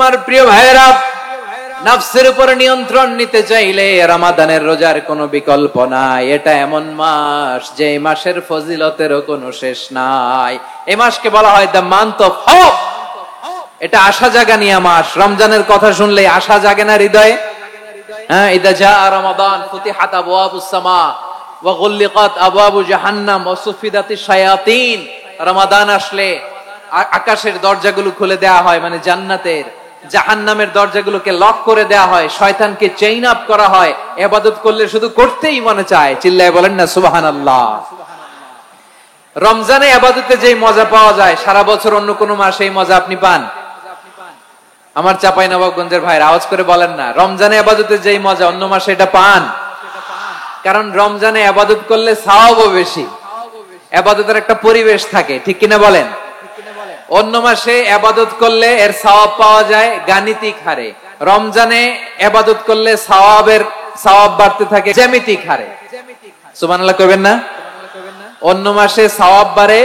আমার প্রিয় ভাইরা, নফসের উপর নিয়ন্ত্রণ নিতে চাইলে রমাদানের রোজার কোনো বিকল্প নাই। এটা এমন মাস যে মাসের ফজিলতেরও কোনো শেষ নাই। এই মাসকে বলা হয় দ্য মান্থ অফ হোপ। এটা আশা জাগানিয়া মাস। রমজানের কথা শুনলে আশা জাগে না হৃদয়ে? হ্যাঁ, ইদা জাআ রমাদান ফুতিহাত আবওয়াবুস সামা ওয়া গুল্লিকাত আবওয়াবু জাহান্নাম ওয়া সুফিদাতিশ শায়াতিন। রমাদান আসলে আকাশের দরজাগুলো খুলে দেয়া হয়, মানে জান্নাতের। জাহান্নামের দরজাগুলোকে লক করে দেয়া হয়, শয়তানকে চেইন আপ করা হয়। ইবাদত করলে শুধু করতেই মনে চায়। চিল্লায় বলেন না সুবহানাল্লাহ। রমজানে ইবাদতে যেই মজা পাওয়া যায়, সারা বছর অন্য কোন মাসে এই মজা আপনি পান? আমার চাঁপাইনবাবগঞ্জের ভাইরা আওয়াজ করে বলেন না, রমজানে ইবাদতে যেই মজা অন্য মাসে এটা পান? কারণ রমজানে ইবাদত করলে সওয়াবও বেশি, ইবাদতের একটা পরিবেশ থাকে, ঠিক কিনা বলেন? অন্য মাসে ইবাদত করলে এর সওয়াব পাওয়া যায় গাণিতিক হারে, রমজানে ইবাদত করলে সওয়াব বাড়তে থাকে জ্যামিতিক হারে। সুবহানাল্লাহ কইবেন না? অন্য মাসে সওয়াব বাড়ে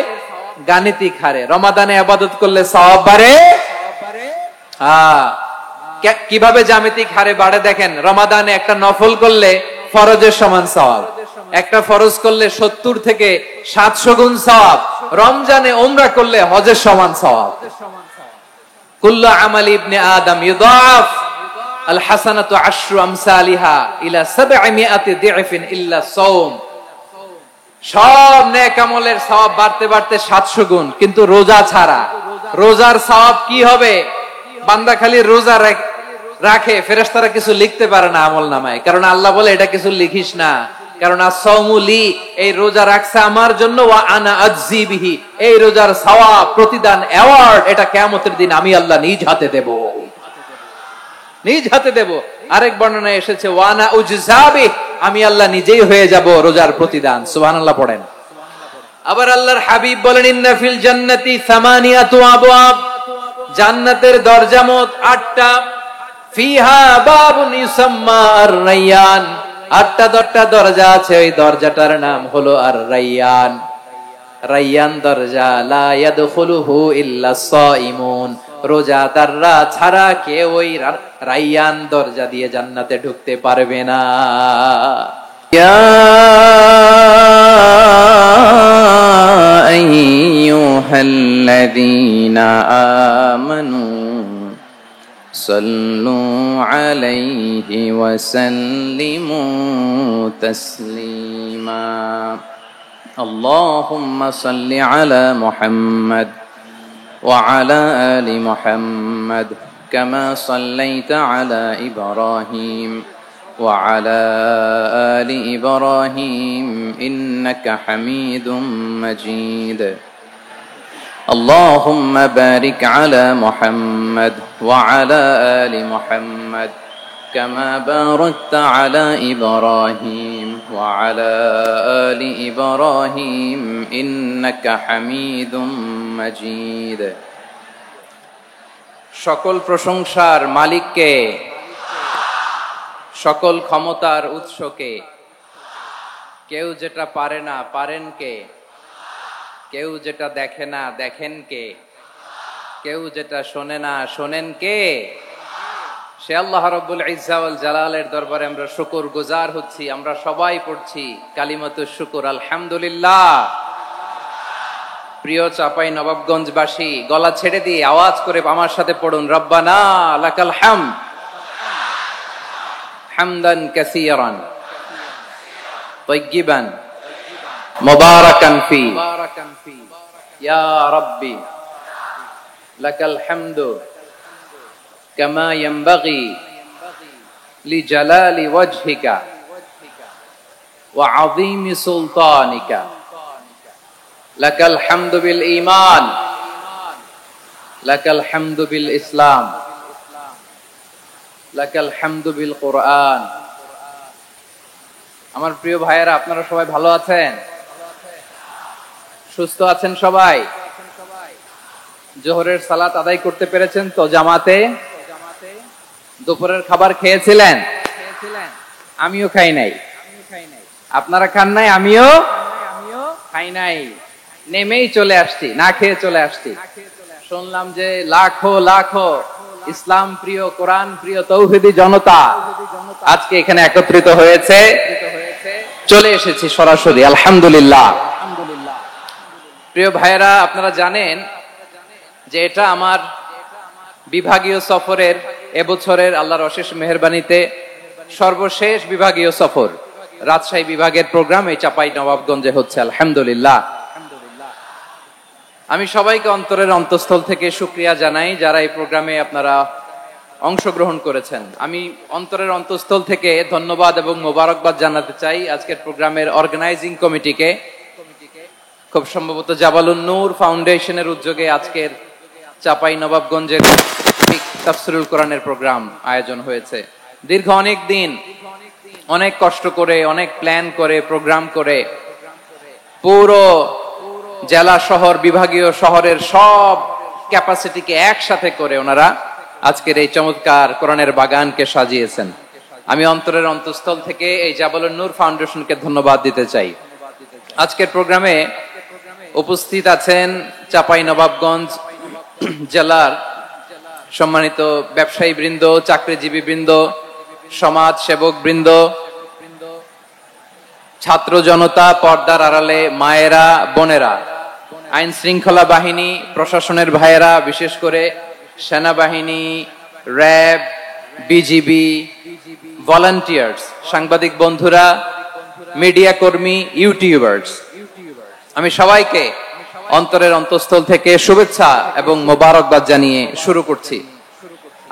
গাণিতিক হারে, রমাদানে ইবাদত করলে সওয়াব বাড়ে কিভাবে জ্যামিতিক হারে বাড়ে দেখেন। রমাদানে একটা নফল করলে ফরজের সমান সওয়াব, একটা ফরজ করলে 70 থেকে 700 গুণ সওয়াব, রমজানে উমরা করলে হজের সমান সওয়াব। কুল্লু আমালি ইবনে আদম ইউদাফ আল হাসানাতু আশরু আমসালিহা ইলা 700 দি'ফিন ইল্লা সাওম। সব নেক আমলের সওয়াব বাড়তে বাড়তে 700 গুণ, কিন্তু রোজা ছাড়া। রোজার সওয়াব কি হবে? বান্দা খালি রোজা রাখে, ফেরেশতারা কিছু লিখতে পারে না আমলনামায়, কারণ আল্লাহ বলে এটা কিছু লিখিস না, কারণ as-সাওমুলি, এই রোজা রাখছে আমার জন্য, ওয়া আনা আজজি বিহি, এই রোজার সওয়াব, প্রতিদান, অ্যাওয়ার্ড এটা কিয়ামতের দিন আমি আল্লাহ নিজ হাতে দেব, নিজ হাতে দেব। আরেক বর্ণনায় এসেছে ওয়া আনা উজজাবি, আমি আল্লাহ নিজেই হয়ে যাব রোজার প্রতিদান। সুবহানাল্লাহ পড়েন। আবার আল্লাহর হাবিব বলেন ইন্না ফিল জান্নাতি সামানিয়াতু আবওয়াব, জান্নাতের দরজা মোট 8টা। ফিহা বাবুন ইউসাম্মা আর-রায়্যান, 8টা দরজা আছে, ওই দরজাটার নাম হলো আর-রায়্যান। রায়্যান দরজা, লা ইয়াদখুলুহু ইল্লা সাইমুন, রোজাদাররা ছাড়া কেউ ওই রায়্যান দরজা দিয়ে জান্নাতে ঢুকতে পারবে না। ইয়া আইয়ুহাল্লাযীনা আমানু সাল্লু আলাইহি ওয়া সাল্লিমু তাসলিমা। আল্লাহুম্মা সাল্লি আলা মুহাম্মাদ ওয়া আলা আলি মুহাম্মাদ কামা সাল্লাইতা আলা ইব্রাহিম ওয়া আলা আলি ইব্রাহিম ইন্নাকা হামিদুম মাজিদ। اللهم بارك على محمد وعلى آل محمد كما باركت على إبراهيم وعلى آل إبراهيم إنك حميد مجيد। সকল প্রশংসার মালিককে, সকল ক্ষমতার উৎসকে। কেউ যেটা পারে না পারেন কে, কেউ যেটা দেখে না দেখেন কে, কেউ যেটা শোনে না শোনেন কে? সে আল্লাহ রাব্বুল ইজ্জা ওয়াল জালালের দরবারে আমরা শুকর গুজার হচ্ছি। আমরা সবাই পড়ছি কালিমাতুশ শুকর, আলহামদুলিল্লাহ। প্রিয় চাঁপাইনবাবগঞ্জবাসী, গলা ছেড়ে দিয়ে আওয়াজ করে আমার সাথে পড়ুন, রব্বানা লাকাল হামদ হামদান কাসীরান তাইয়্যিবান মুবারাকান ফি ইয়া রাব্বি লাকাল হামদু কামা ইয়ানবাগি লিজালালি ওয়াজহিকা ওয়া আযীমি সুলতানিকা। লাকাল হামদু বিল ঈমান, লাকাল হামদু বিল ইসলাম, লাকাল হামদু বিল কুরআন। আমার প্রিয় ভাইয়েরা, আপনারা সবাই ভালো আছেন? সুস্থ আছেন সবাই? জোহরের সালাত আদায় করতে পেরেছেন তো জামাতে? দুপুরের খাবার খেয়েছিলেন? আমিও খাই নাই। আপনারা খান নাই? আমিও খাই নাই। নেমেই চলে আসছি, না খেয়ে চলে আসছি। শুনলাম যে লাখো লাখো ইসলাম প্রিয়, কোরআন প্রিয় তৌহিদি জনতা আজকে এখানে একত্রিত হয়েছে, চলে এসেছি সরাসরি আলহামদুলিল্লাহ। প্রিয় ভাইয়েরা, আপনারা জানেন যে এটা আমার বিভাগীয় সফরের এবছরের আল্লাহর অশেষ মেহেরবানিতে সর্বশেষ বিভাগীয় সফর। রাজশাহী বিভাগের প্রোগ্রাম এই চাপাই নবাবগঞ্জে হচ্ছে আলহামদুলিল্লাহ। আমি সবাইকে অন্তরের অন্তঃস্থল থেকে শুকরিয়া জানাই যারা এই প্রোগ্রামে আপনারা অংশগ্রহণ করেছেন। আমি অন্তরের অন্তঃস্থল থেকে ধন্যবাদ এবং মোবারকবাদ জানাতে চাই আজকের প্রোগ্রামের অর্গানাইজিং কমিটিকে। খুব সম্ভবত জাবালুন নূর ফাউন্ডেশনের উদ্যোগে আজকের চাপাই নবাবগঞ্জের তাফসিরুল কোরআনের প্রোগ্রাম আয়োজন হয়েছে। দীর্ঘ অনেক দিন অনেক কষ্ট করে, অনেক প্ল্যান করে, প্রোগ্রাম করে পুরো জেলা শহর, বিভাগীয় শহরের সব ক্যাপাসিটিকে একসাথে করে ওনারা আজকের এই চমৎকার কোরআনের বাগানকে সাজিয়েছেন। আমি অন্তরের অন্তঃস্থল থেকে এই জাবালুন নূর ফাউন্ডেশনকে ধন্যবাদ দিতে চাই। আজকের প্রোগ্রামে উপস্থিত আছেন চাপাই নবাবগঞ্জ জেলার সম্মানিত ব্যবসায়ী বৃন্দ, চাকরিজীবী বৃন্দ, সমাজ সেবক বৃন্দ, ছাত্র জনতা, পর্দার আড়ালে মায়েরা, বোনেরা, আইন শৃঙ্খলা বাহিনী, প্রশাসনের ভাইয়েরা, বিশেষ করে সেনাবাহিনী, র্যাব, বিজিবি, ভলান্টিয়ার্স, সাংবাদিক বন্ধুরা, মিডিয়া কর্মী, ইউটিউবার্স, আমি সবাইকে অন্তরের অন্তঃস্থল থেকে শুভেচ্ছা এবং মোবারকবাদ জানিয়ে শুরু করছি।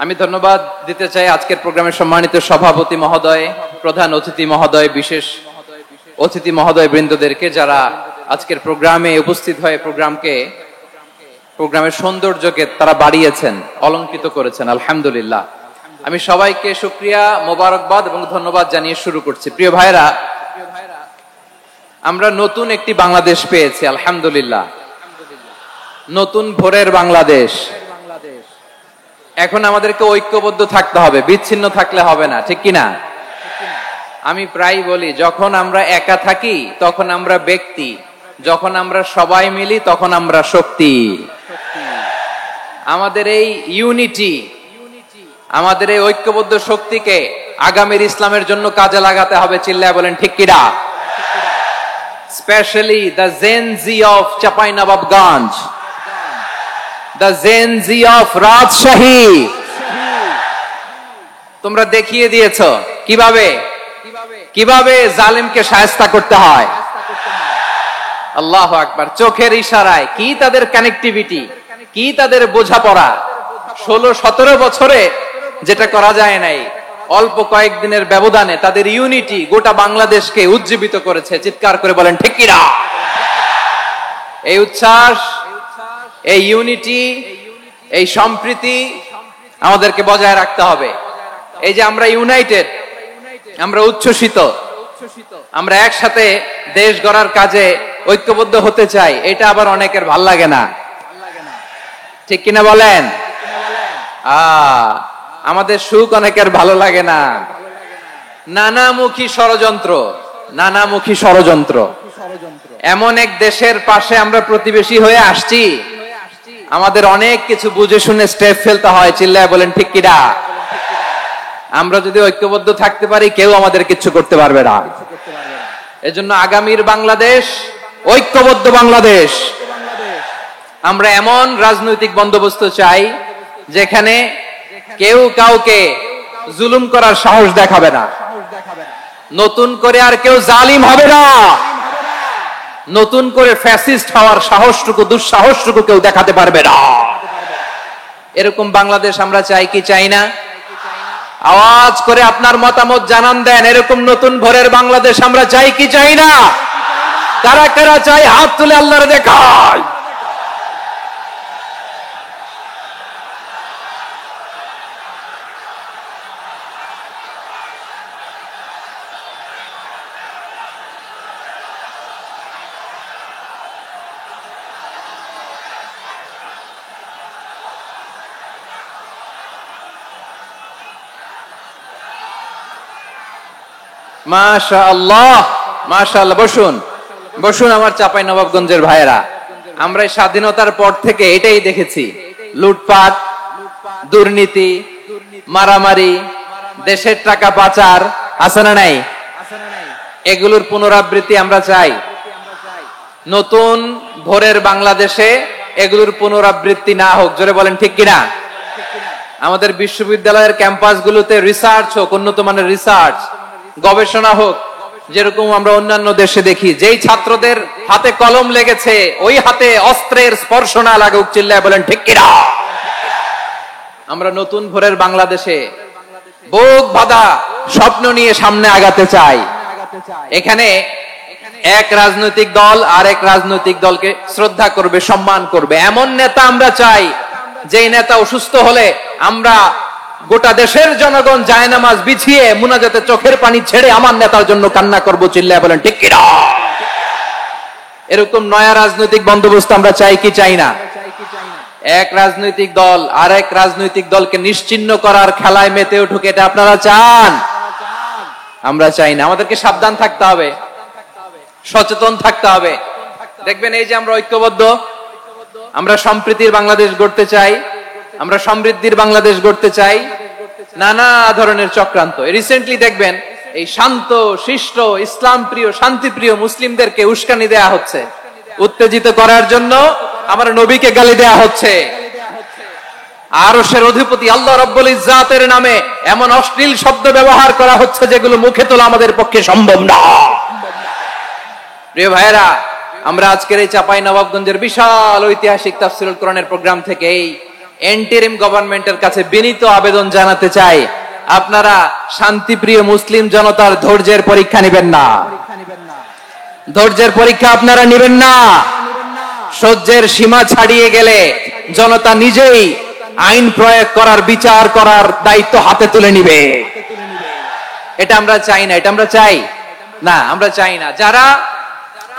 আমি ধন্যবাদ দিতে চাই আজকের প্রোগ্রামের সম্মানিত সভাপতি মহোদয়, প্রধান অতিথি মহোদয়, বিশেষ অতিথি মহোদয় বৃন্দদেরকে যারা আজকের প্রোগ্রামে উপস্থিত হয়ে প্রোগ্রামের সৌন্দর্যকে তারা বাড়িয়েছেন, অলঙ্কৃত করেছেন আলহামদুলিল্লাহ। আমি সবাইকে শুকরিয়া, মোবারকবাদ এবং ধন্যবাদ জানিয়ে শুরু করছি। প্রিয় ভাইরা, আমরা নতুন একটি বাংলাদেশ পেয়েছি আলহামদুলিল্লাহ, নতুন ভোরের বাংলাদেশ। এখন আমাদেরকে ঐক্যবদ্ধ থাকতে হবে, বিচ্ছিন্ন থাকলে হবে না, ঠিক কিনা? আমি প্রায় বলি, যখন আমরা একা থাকি তখন আমরা ব্যক্তি, যখন আমরা সবাই মিলি তখন আমরা শক্তি। আমাদের এই ইউনিটি, আমাদের এই ঐক্যবদ্ধ শক্তিকে আগামীর ইসলামের জন্য কাজে লাগাতে হবে। চিল্লায় বলেন ঠিক কিনা? Specially the Gen Z of Chapainawabganj, the Gen Z of Rajshahi, তোমরা দেখিয়ে দিয়েছো কিভাবে জালিমকে শায়েস্তা করতে হয়। আল্লাহু আকবার। চোখের ইশারায় কি তাদের কানেক্টিভিটি, কি তাদের বোঝাপড়া। 16-17 বছরে যেটা করা যায় নাই, অল্প কয়েকদিনের ব্যবধানে তাদের ইউনিটি গোটা বাংলাদেশকে উজ্জীবিত করেছে। চিৎকার করে বলেন ঠিক কিনা? এই উচ্ছ্বাস, এই ইউনিটি, এই সম্প্রীতি আমাদেরকে বজায় রাখতে হবে। এই যে আমরা ইউনাইটেড, আমরা উচ্ছ্বসিত, আমরা একসাথে দেশ গড়ার কাজে ঐক্যবদ্ধ হতে চাই, এটা আবার অনেকের ভাল লাগে না, ঠিক কিনা বলেন? আমাদের সুখ অনেকের ভালো লাগে না। নানামুখী ষড়যন্ত্র। এমন এক দেশের পাশে আমরা প্রতিবেশী হয়ে আসছি, আমাদের অনেক কিছু বুঝে শুনে স্টেপ ফেলতে হয়। চিল্লায় বলেন ঠিক কিনা? আমরা যদি ঐক্যবদ্ধ থাকতে পারি, কেউ আমাদের কিছু করতে পারবে না। এজন্য আগামীর বাংলাদেশ ঐক্যবদ্ধ বাংলাদেশ। আমরা এমন রাজনৈতিক বন্দোবস্ত চাই যেখানে কেউ কাউকে জুলুম করার সাহস দেখাবে না, নতুন করে আর কেউ জালিম হবে না, নতুন করে ফ্যাসিস্ট হওয়ার সাহসটুকু, দুঃসাহসটুকু কেউ দেখাতে পারবে না। এরকম বাংলাদেশ আমরা চাই কি চাই না? আওয়াজ করে আপনার মতামত জানান দেন। এরকম নতুন ভোরের বাংলাদেশ আমরা চাই কি চাই না? কারা কারা চাই হাত তুলে আল্লাহর দেখায়। মাশাআল্লাহ, মাশাআল্লাহ। বসুন আমার চাঁপাইনবাবগঞ্জের ভাইয়েরা। আমরা স্বাধীনতার পর থেকে এটাই দেখেছি, লুটপাট, দুর্নীতি, মারামারি, দেশের টাকা পাচার আছে না নাই? এগুলোর পুনরাবৃত্তি আমরা চাই। নতুন ভোরের বাংলাদেশে এগুলোর পুনরাবৃত্তি না হোক। জোরে বলেন ঠিক কিনা? আমাদের বিশ্ববিদ্যালয়ের ক্যাম্পাসগুলোতে রিসার্চ হোক, উন্নত মানের রিসার্চ, গবেষণা হোক, যেরকম আমরা অন্যান্য দেশে দেখি। যেই ছাত্রদের হাতে কলম লেগেছে ওই হাতে অস্ত্রের স্পর্শ না লাগুক। চিল্লায় বলেন ঠিক কিনা? আমরা নতুন ভোরের বাংলাদেশে বুক বাঁধা স্বপ্ন নিয়ে সামনে আগাতে চাই। এখানে এক রাজনৈতিক দল আর এক রাজনৈতিক দলকে শ্রদ্ধা করবে, সম্মান করবে, এমন নেতা আমরা চাই যেই নেতা অসুস্থ হলে আমরা গোটা দেশের জনগণ জায়নামাজ বিছিয়ে মুনাজাতে চোখের পানি ছেড়ে আমার নেতার জন্য কান্না করব। চিল্লায় বলেন ঠিক কিনা? এরকম নয়া রাজনৈতিক বন্দোবস্ত আমরা চাই কি চাই না? এক রাজনৈতিক দল আর এক রাজনৈতিক দলকে নিশ্চিহ্ন করার খেলায় মেতে উঠুক, এটা আপনারা চান? আমরা চাই না। আমাদেরকে সাবধান থাকতে হবে, সচেতন থাকতে হবে। দেখবেন এই যে আমরা ঐক্যবদ্ধ, আমরা সম্প্রীতির বাংলাদেশ গড়তে চাই, আমরা সমৃদ্ধির বাংলাদেশ গড়তে চাই, নানা ধরনের চক্রান্ত। রিসেন্টলি দেখবেন এই শান্ত শিষ্ট ইসলাম প্রিয় শান্তিপ্রিয় মুসলিমদেরকে উস্কানি দেয়া হচ্ছে, উত্তেজিত করার জন্য আমার নবীকে গালি দেয়া হচ্ছে। আরশের অধিপতি আল্লাহ রাব্বুল ইজ্জাতের নামে এমন অশ্লীল শব্দ ব্যবহার করা হচ্ছে যেগুলো মুখে তোলা আমাদের পক্ষে সম্ভব না। প্রিয় ভাইরা, আমরা আজকের এই চাঁপাইনবাবগঞ্জের বিশাল ঐতিহাসিক তাফসীরুল কোরআনের প্রোগ্রাম থেকে এই এন্টিরিম গভর্নমেন্টের কাছে বিনীত আবেদন জানাতে চাই, আপনারা শান্তিপ্রিয় মুসলিম জনতার ধৈর্যের পরীক্ষা নেবেন না। ধৈর্যের পরীক্ষা আপনারা নেবেন না। সহ্যের সীমা ছাড়িয়ে গেলে জনতা নিজেই আইন প্রয়োগ করার, বিচার করার দায়িত্ব হাতে তুলে নিবে। এটা আমরা চাই না। এটা আমরা চাই না, আমরা চাই না। যারা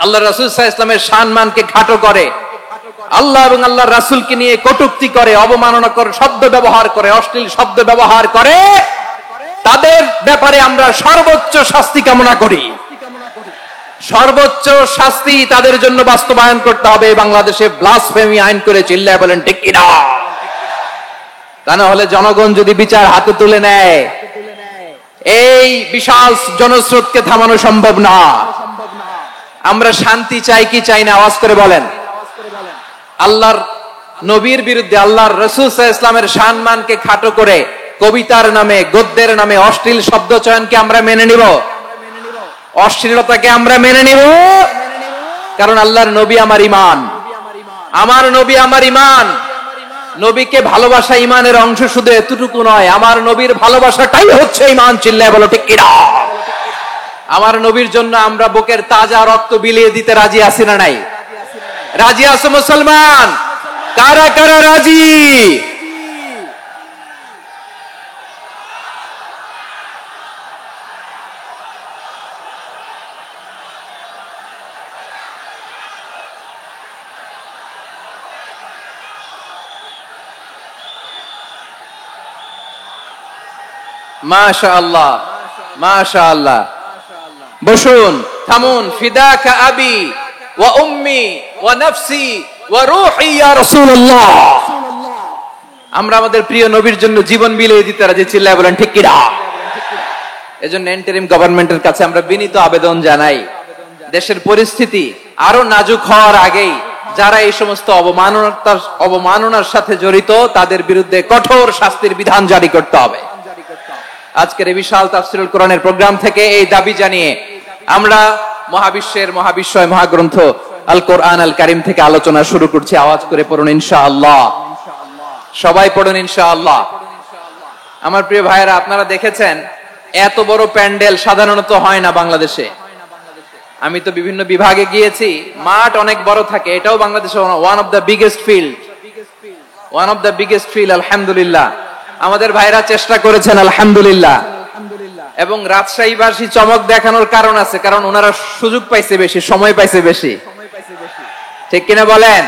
আল্লাহ রাসূল সাল্লাল্লাহু আলাইহি ওয়াসাল্লামের সম্মানকে খাটো করে, আল্লাহ এবং আল্লাহর রাসূলকে নিয়ে কটূক্তি করে, অবমাননাকর শব্দ ব্যবহার করে, অশ্লীল শব্দ ব্যবহার করে, তাদের ব্যাপারে আমরা সর্বোচ্চ শাস্তি কামনা করি। সর্বোচ্চ শাস্তি তাদের জন্য বাস্তবায়ন করতে হবে। বাংলাদেশে ব্লাসফেমি আইন করে। চিল্লায় বলেন ঠিক কিনা? তা না হলে জনগণ যদি বিচার হাতে তুলে নেয়, এই বিশাল জনস্রোতকে থামানো সম্ভব না। আমরা শান্তি চাই কি চাই না? আওয়াজ করে বলেন। আল্লাহর নবীর বিরুদ্ধে, আল্লাহর রাসূল সাল্লাল্লাহু আলাইহি ওয়াসাল্লামের সম্মানকে খাটো করে কবিতার নামে, গদ্যের নামে অশ্লীল শব্দ চয়নকে আমরা মেনে নিব? অশ্লীলতাকে আমরা মেনে নিব? কারণ আল্লাহর নবী আমার ঈমান, আমার নবী আমার ঈমান। নবীকে ভালোবাসা ঈমানের অংশ, শুধু এতটুকু নয়, আমার নবীর ভালোবাসাটাই হচ্ছে ঈমান। চিল্লায় বলো ঠিক কিনা? আমার নবীর জন্য আমরা বুকের তাজা রক্ত বিলিয়ে দিতে রাজি আছি না নাই? রাজি আছো মুসলমান? কারা কারা রাজি? মাশাআল্লাহ, মাশাআল্লাহ। বসুন, থামুন। ফিদাকা আবি ওয়া উম্মি ওয়া নাফসি ওয়া রূহি ইয়া রাসূলুল্লাহ। আমরা আমাদের প্রিয় নবীর জন্য জীবন বিলিয়ে দিতে রাজি। চিল্লায় বলেন ঠিক কিনা? এজন্য ইন্টারিম গভর্নমেন্টের কাছে আমরা বিনীত আবেদন জানাই, দেশের পরিস্থিতি আরো নাজুক হওয়ার আগেই যারা এই সমস্ত অবমাননার সাথে জড়িত তাদের বিরুদ্ধে কঠোর শাস্তির বিধান জারি করতে হবে। আজকের এই বিশাল তাফসীরুল কোরআনের প্রোগ্রাম থেকে এই দাবি জানিয়ে আমরা মহাবিশ্বের মহাবিশ্বয় মহাগ্রন্থ আল কোরআন আল কারীম থেকে আলোচনা শুরু করছি। আওয়াজ করে পড়ুন ইনশাআল্লাহ। সবাই পড়ুন ইনশাআল্লাহ। আমার প্রিয় ভাইয়েরা, আপনারা দেখেছেন এত বড় প্যান্ডেল সাধারণত হয় না বাংলাদেশে। আমি তো বিভিন্ন বিভাগে গিয়েছি, মাঠ অনেক বড় থাকে। এটাও বাংলাদেশে one of the biggest field. আলহামদুলিল্লাহ, আমাদের ভাইরা চেষ্টা করেছেন আলহামদুলিল্লাহ। এবং রাজশাহীবাসী চমক দেখানোর কারণ আছে, কারণ ওনারা সুযোগ পাইছে বেশি, সময় পাইছে বেশি। ঠিক কিনা বলেন?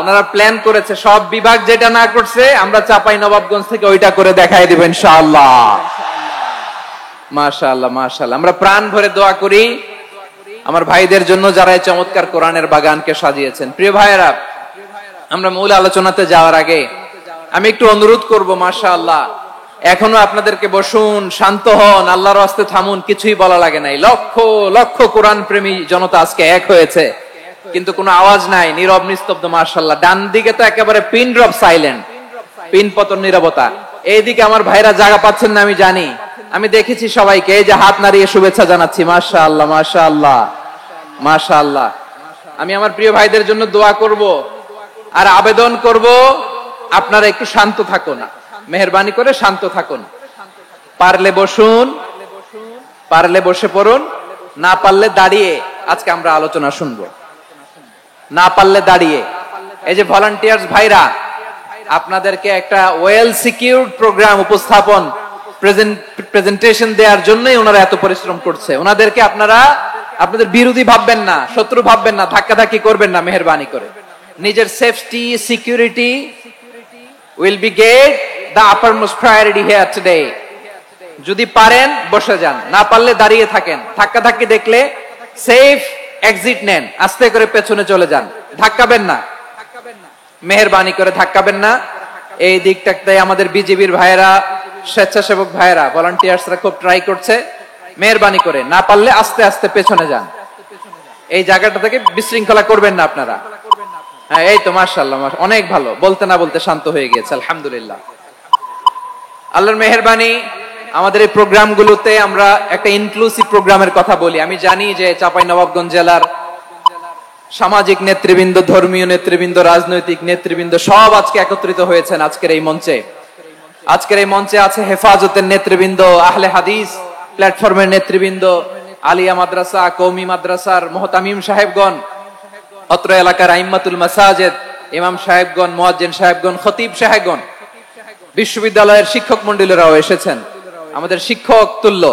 ওনারা প্ল্যান করেছে। সব বিভাগ যেটা না করছে আমরা চাঁপাইনবাবগঞ্জ থেকে ওইটা করে দেখাই দিব ইনশাআল্লাহ। মাশাআল্লাহ, মাশাআল্লাহ। আমরা প্রাণ ভরে দোয়া করি আমার ভাইদের জন্য যারা এই চমৎকার কোরআনের বাগানকে সাজিয়েছেন। প্রিয় ভাইয়েরা, আমরা মূল আলোচনাতে যাওয়ার আগে আমি একটু অনুরোধ করব, মাশাআল্লাহ, এখনো আপনাদেরকে বসুন, শান্ত হন, আল্লাহর রাস্তায় থামুন, কিছুই বলা লাগে নাই। লক্ষ লক্ষ কোরআন প্রেমী জনতা আজকে এক হয়েছে, কিন্তু কোনো আওয়াজ নাই, নীরব নিস্তব্ধ। মাশাআল্লাহ, ডান দিকে তো একেবারে পিন ড্রপ সাইলেন্ট, পিন পতন নীরবতা। এইদিকে আমার ভাইরা জায়গা পাচ্ছেন না, আমি জানি, আমি দেখেছি সবাইকে। এই যে হাত নাড়িয়ে শুভেচ্ছা জানাচ্ছি, মাশাআল্লাহ মাশাআল্লাহ মাশাআল্লাহ। আমি আমার প্রিয় ভাইদের জন্য দোয়া করব আর আবেদন করব, আপনারা একটু শান্ত থাকুন, মেহেরবানি করে শান্ত থাকুন। পারলে বসুন, পারলে বসে পড়ুন, না পারলে দাঁড়িয়ে আজকে আমরা আলোচনা শুনবো, না পারলে দাঁড়িয়ে। এই যে ভলান্টিয়ার্স ভাইরা, আপনাদেরকে একটা ওয়েল সিকিউরড প্রোগ্রাম উপস্থাপন প্রেজেন্টেশন দেওয়ার জন্যই ওনারা এত পরিশ্রম করছে। ওনাদেরকে আপনারা আপনাদের বিরোধী ভাববেন না, শত্রু ভাববেন না, ধাক্কাধাক্কি করবেন না, মেহেরবানি করে। নিজের safety security will be gave the uppermost priority here today. যদি পারেন বসে যান, না পারলে দাঁড়িয়ে থাকেন। ধাক্কাধাক্কি দেখলে সেফ এক্সিট নেন, আস্তে করে পেছনে চলে যান, ধাক্কাবেন না, মেহেরবানি করে ধাক্কাবেন না। এই দিকটাতে আমাদের বিজেপির ভাইয়েরা, স্বেচ্ছাসেবক ভাইয়েরা, ভলান্টিয়ার্সরা খুব ট্রাই করছে। মেহেরবানি করে না পারলে আস্তে আস্তে পেছনে যান, এই জায়গাটা থেকে বিশৃঙ্খলা করবেন না আপনারা। হ্যাঁ, এই তো মাশাআল্লাহ, অনেক ভালো, বলতে না বলতে শান্ত হয়ে গিয়েছে, আলহামদুলিল্লাহ। আল্লাহর মেহেরবানি, আমাদের এই প্রোগ্রামগুলোতে আমরা একটা ইনক্লুসিভ প্রোগ্রামের কথা বলি। আমি জানি যে চাঁপাইনবাবগঞ্জ জেলার সামাজিক নেতৃবৃন্দ, ধর্মীয় নেতৃবৃন্দ, রাজনৈতিক নেতৃবৃন্দ সব আজকে একত্রিত হয়েছেন আজকের এই মঞ্চে। আজকের এই মঞ্চে আছে হেফাজতের নেতৃবৃন্দ, আহলে হাদিস প্ল্যাটফর্মের নেতৃবৃন্দ, আলিয়া মাদ্রাসা, কওমি মাদ্রাসার মুহতামিম সাহেবগণ, অত্র এলাকার আইম্মাতুল মাসাজিদ, ইমাম সাহেবগণ, মুয়াজ্জিন সাহেবগণ, খতিব সাহেবগণ, বিশ্ববিদ্যালয়ের শিক্ষক মণ্ডলীরাও এসেছেন, আমাদের শিক্ষক তুল্য।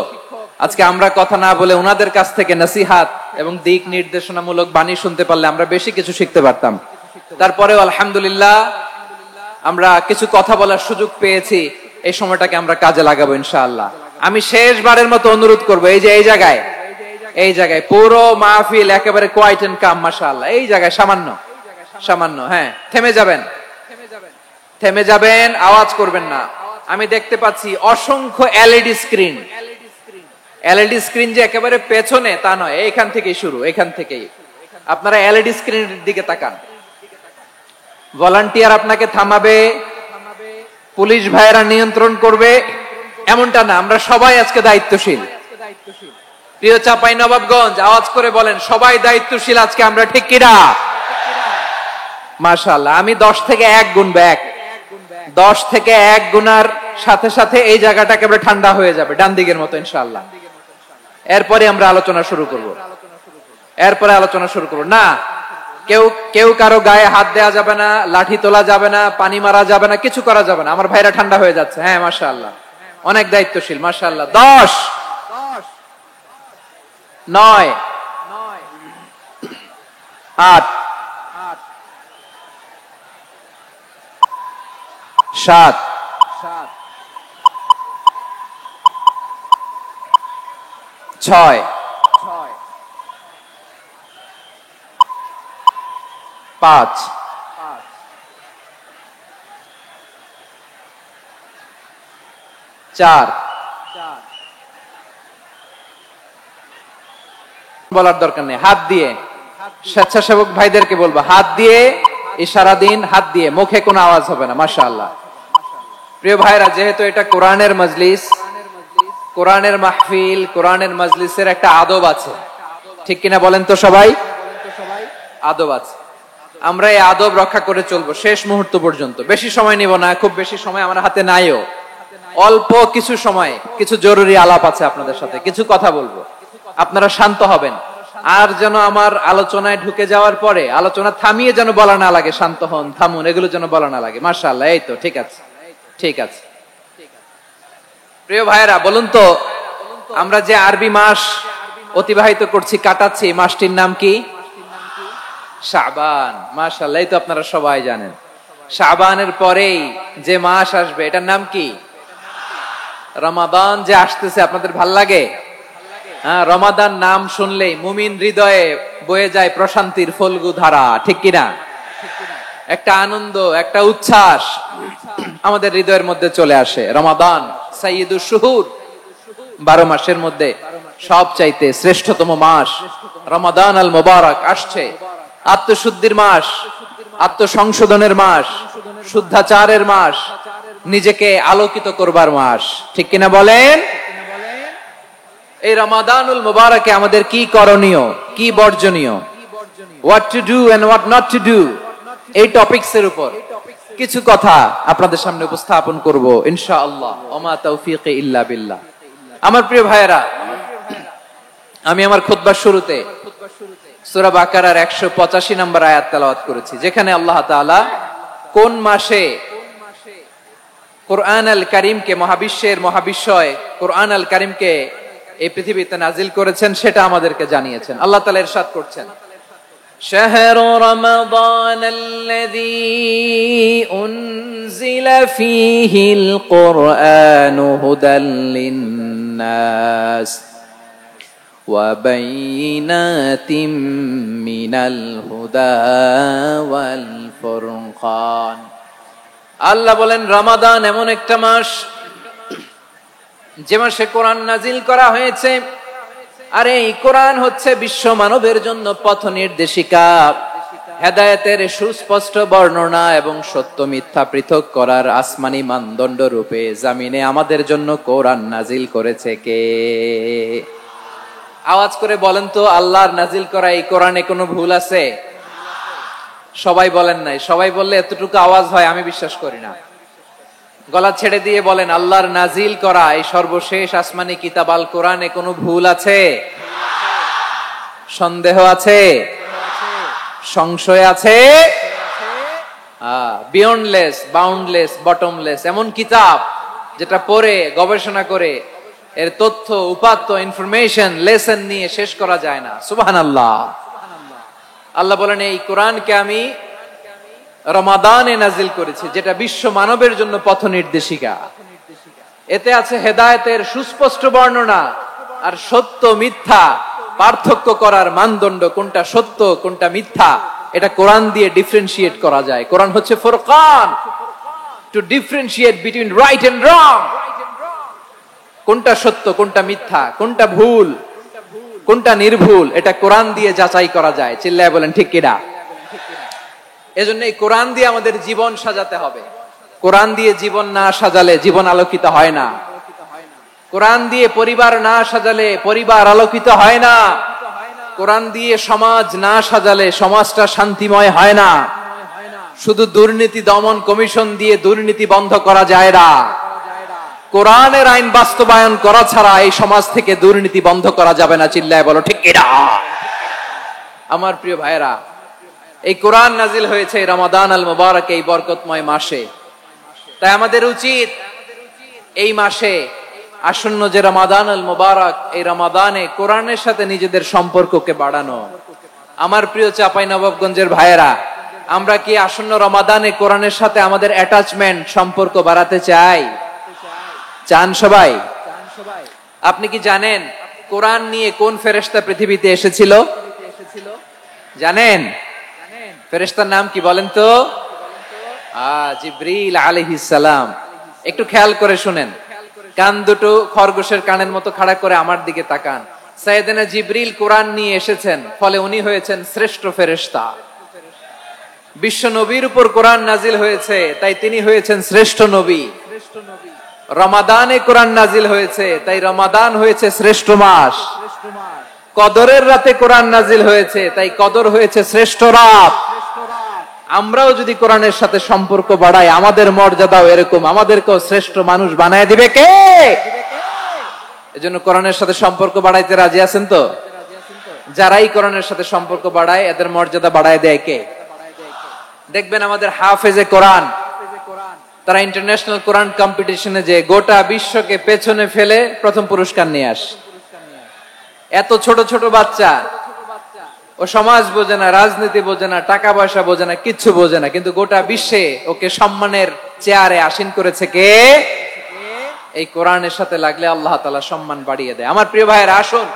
আজকে আমরা কথা না বলে ওনাদের কাছ থেকে নসিহাত এবং দিক নির্দেশনামূলক বাণী শুনতে পারলে আমরা বেশি কিছু শিখতে পারতাম। তারপরেও আলহামদুলিল্লাহ আমরা কিছু কথা বলার সুযোগ পেয়েছি, এই সময়টাকে আমরা কাজে লাগাবো ইনশাআল্লাহ। আমি শেষবারের মতো অনুরোধ করবো, এই যে এই জায়গায় পুরো মাহফিল একেবারে কোয়াইট এন্ড কাম, মাশাআল্লাহ। এই জায়গায় সামান্য হ্যাঁ, থেমে যাবেন, আওয়াজ করবেন না। আমি দেখতে পাচ্ছি অসংখ্য এলইডি স্ক্রিন, যে একেবারে পেছনে তা নয়, এইখান থেকেই শুরু, এখান থেকেই আপনারা এলইডি স্ক্রিনের দিকে তাকান। ভলান্টিয়ার আপনাকে থামাবে, পুলিশ ভাইয়েরা নিয়ন্ত্রণ করবে, এমনটা না। আমরা সবাই আজকে দায়িত্বশীল। প্রিয় চাঁপাইনবাবগঞ্জ, আওয়াজ করে বলেন, সবাই দায়িত্বশীল আজকে আমরা, ঠিক কিনা? মাশাআল্লাহ। আমি 10 থেকে 1 গুনবো, 10 থেকে 1 গুনার সাথে সাথে এই জায়গাটা একেবারে ঠান্ডা হয়ে যাবে, ডান দিকের মতো ইনশাআল্লাহ। এরপরে আমরা আলোচনা শুরু করব। না, কেউ কারো গায়ে হাত দেওয়া যাবে না, লাঠি তোলা যাবে না, পানি মারা যাবে না, কিছু করা যাবে না। আমার ভাইরা ঠান্ডা হয়ে যাচ্ছে। হ্যাঁ মাশাআল্লাহ, অনেক দায়িত্বশীল, মাশাআল্লাহ। 10, 9, 8, 7, 6, 5, 4, বলার দরকার নেই, হাত দিয়ে। স্বেচ্ছাসেবক ভাইদেরকে বলবো, হাত দিয়ে ইশারা দিন, হাত দিয়ে, মুখে কোনো আওয়াজ হবে না। মাশাআল্লাহ। প্রিয় ভাইরা, যেহেতু এটা কোরআনের মজলিস, কোরআনের মাহফিল, কোরআনের মজলিসের একটা আদব আছে, ঠিক কিনা বলেন তো সবাই? আদব আছে। আমরা এই আদব রক্ষা করে চলবো শেষ মুহূর্ত পর্যন্ত। বেশি সময় নিব না, খুব বেশি সময় আমার হাতে নাইও। অল্প কিছু সময় কিছু জরুরি আলাপ আছে আপনাদের সাথে, কিছু কথা বলবো, আপনারা শান্ত হবেন। আর যেন আমার আলোচনায় ঢুকে যাওয়ার পরে আলোচনা থামিয়ে যেন বলা না লাগে, শান্ত হন, থামুন, এগুলো যেন বলা না লাগে। মাশাআল্লাহ, এই তো ঠিক আছে, ঠিক আছে। প্রিয় ভাইয়েরা, বলুন তো, আমরা যে আরবি মাস অতিবাহিত করছি, কাটাচ্ছি, মাসটির নাম কি? শাবান। মাশাআল্লাহ, এই তো আপনারা সবাই জানেন। শাবানের পরেই যে মাস আসবে, এটার নাম কি? রমাদান। যে আসতেছে, আপনাদের ভাল লাগে? হ্যাঁ, রমাদান নাম শুনলেই মুমিন হৃদয়ে বয়ে যায় প্রশান্তির ফল্গু ধারা, ঠিক কিনা? একটা আনন্দ, একটা উচ্ছ্বাস। আমাদের হৃদয়ের মধ্যে চলে আসে। রমাদান সাইয়্যিদুশ শুহুর, 12 মাসের মধ্যে সবচাইতে শ্রেষ্ঠতম মাস রমাদান আল মুবারক আসছে। আত্মশুদ্ধির মাস, আত্মসংশোধনের মাস, শুদ্ধাচারের মাস, নিজেকে আলোকিত করবার মাস, ঠিক কিনা বলেন? এই রমাদানুল মুবারকে আমাদের কি করণীয়, কি বর্জনীয়, what to do and what not to do, এই টপিকস এর উপর কিছু কথা আপনাদের সামনে উপস্থাপন করব ইনশাআল্লাহ। ওমা তাওফীকি ইল্লা বিল্লাহ। আমার প্রিয় ভাইয়েরা, আমি আমার খুতবার শুরুতে সূরা বাকারার 185 নম্বর আয়াত তেলাওয়াত করেছি, যেখানে আল্লাহ তাআলা কোন মাসে কোরআন আল কারীমকে, মহাবিশ্বের মহাবিশ্বয় কোরআন আল কারীমকে এই পৃথিবীতে নাজিল করেছেন সেটা আমাদেরকে জানিয়েছেন। আল্লাহ তাআলা ইরশাদ করছেন, শাহরু রমাদান আল্লাযী উনজিলা ফীহিল কুরআনু হুদাল লিন-নাস ওয়া বাইয়িনাতিম মিনাল হুদা ওয়াল ফুরকান। আল্লাহ বলেন, রমাদান এমন একটা মাস যে মাসে কোরআন নাজিল করা হয়েছে। আর এই কোরআন হচ্ছে বিশ্ব মানবের জন্য পথ নির্দেশিকা, হেদায়েতের সুস্পষ্ট বর্ণনা এবং সত্য মিথ্যা পৃথক করার আসমানি মানদণ্ড রূপে জামিনে আমাদের জন্য কোরআন নাজিল করেছে কে? আওয়াজ করে বলেন তো, আল্লাহর নাজিল করা এই কোরআনে কোনো ভুল আছে? সবাই বলেন নাই। সবাই বললে এতটুকু আওয়াজ হয় আমি বিশ্বাস করি না। গলা ছেড়ে দিয়ে বলেন, আল্লাহর নাজিল করা এই সর্বশেষ আসমানি কিতাব আল কোরআনে কোনো ভুল আছে? সন্দেহ আছে? সংশয় আছে? বিয়ন্ডলেস, বাউন্ডলেস, বটমলেস এমন কিতাব যেটা পড়ে গবেষণা করে এর তথ্য, উপাত্ত, ইনফরমেশন, লেসন নিয়ে শেষ করা যায় না। সুবহানাল্লাহ। আল্লাহ বলেন, এই কোরআনকে আমি রমাদানে নাজিল করেছি, যেটা বিশ্ব মানবের জন্য পথ নির্দেশিকা। এতে আছে হেদায়েতের সুস্পষ্ট বর্ণনা আর সত্য মিথ্যা পার্থক্য করার মানদণ্ড, কোনটা সত্য কোনটা মিথ্যা এটা কোরআন দিয়ে ডিফারেন্সিয়েট করা যায়। কোরআন হচ্ছে Furqan, to differentiate between right and wrong. কোনটা সত্য, কোনটা মিথ্যা, কোনটা ভুল, কোনটা নির্ভুল, এটা কোরআন দিয়ে যাচাই করা যায়। চিল্লায় বলেন ঠিক কিনা? এজন্য এই কোরআন দিয়ে আমাদের জীবন সাজাতে হবে। কোরআন দিয়ে জীবন না সাজালে জীবন আলোকিত হয় না। কোরআন দিয়ে পরিবার না সাজালে পরিবার আলোকিত হয় না। কোরআন দিয়ে সমাজ না সাজালে সমাজটা শান্তিময় হয় না। শুধু দুর্নীতি দমন কমিশন দিয়ে দুর্নীতি বন্ধ করা যায় না। কোরআনের আইন বাস্তবায়ন করা ছাড়া এই সমাজ থেকে দুর্নীতি বন্ধ করা যাবে না। চিল্লায় বলো ঠিক কিনা? আমার প্রিয় ভাইয়েরা, এই কোরআন নাজিল হয়েছে রমাদান আল মুবারক, এই বরকতময় মাসে। তাই আমাদের উচিত এই মাসে আসন্ন যে রমাদান আল মুবারক, এই রমাদানে কোরআনের সাথে নিজেদের সম্পর্ককে বাড়ানো। আমার প্রিয় চাঁপাইনবাবগঞ্জের ভাইয়েরা, আমরা কি আসন্ন রমাদানে কোরআনের সাথে আমাদের অ্যাটাচমেন্ট, সম্পর্ক বাড়াতে চাই? চান সবাই? আপনি কি জানেন কোরআন নিয়ে কোন ফেরেশতা পৃথিবীতে এসেছিল? জানেন? ফেরেশতার নাম কি বলেন তো? জিবরিল আলাইহিস সালাম। একটু খেয়াল করে শুনেন, কান দুটো খরগোশের কানের মতো খাড়া করে আমার দিকে তাকান। সাইয়েদনা জিবরিল কোরআন নিয়ে এসেছেন, ফলে উনি হয়েছেন শ্রেষ্ঠ ফেরেশতা। বিশ্ব নবীর উপর কোরআন নাজিল হয়েছে, তাই তিনি হয়েছেন শ্রেষ্ঠ নবী। রমাদানে কোরআন নাজিল হয়েছে, তাই রমাদান হয়েছে শ্রেষ্ঠ মাস। কদরের রাতে কোরআন নাজিল হয়েছে, তাই কদর হয়েছে শ্রেষ্ঠ রাত। আমরাও যদি কোরআনের সাথে সম্পর্ক বাড়াই, আমাদের মর্যাদাও এরকম, আমাদেরকেও শ্রেষ্ঠ মানুষ বানায় দিবে কে? এজন্য কোরআনের সাথে সম্পর্ক বাড়াইতে রাজি আছেন তো? যারাই কোরআনের সাথে সম্পর্ক বাড়ায় এদের মর্যাদা বাড়ায় দেয় কে? দেখবেন আমাদের হাফেজে কোরআন, তারা ইন্টারন্যাশনাল কোরআন কম্পিটিশনে যে গোটা বিশ্বকে পেছনে ফেলে প্রথম পুরস্কার নিয়ে আসে। এত ছোট ছোট বাচ্চা, ও সমাজ বোঝে না, রাজনীতি বোঝে না, টাকা পয়সা বোঝে না, কিচ্ছু বোঝে না, কিন্তু গোটা বিশ্বে ওকে সম্মানের চেয়ারে আসীন করেছে কে? এই কোরআনের সাথে লাগলে আল্লাহ তাআলা সম্মান বাড়িয়ে দেয়। আমার প্রিয় ভাইয়েরা, আসুন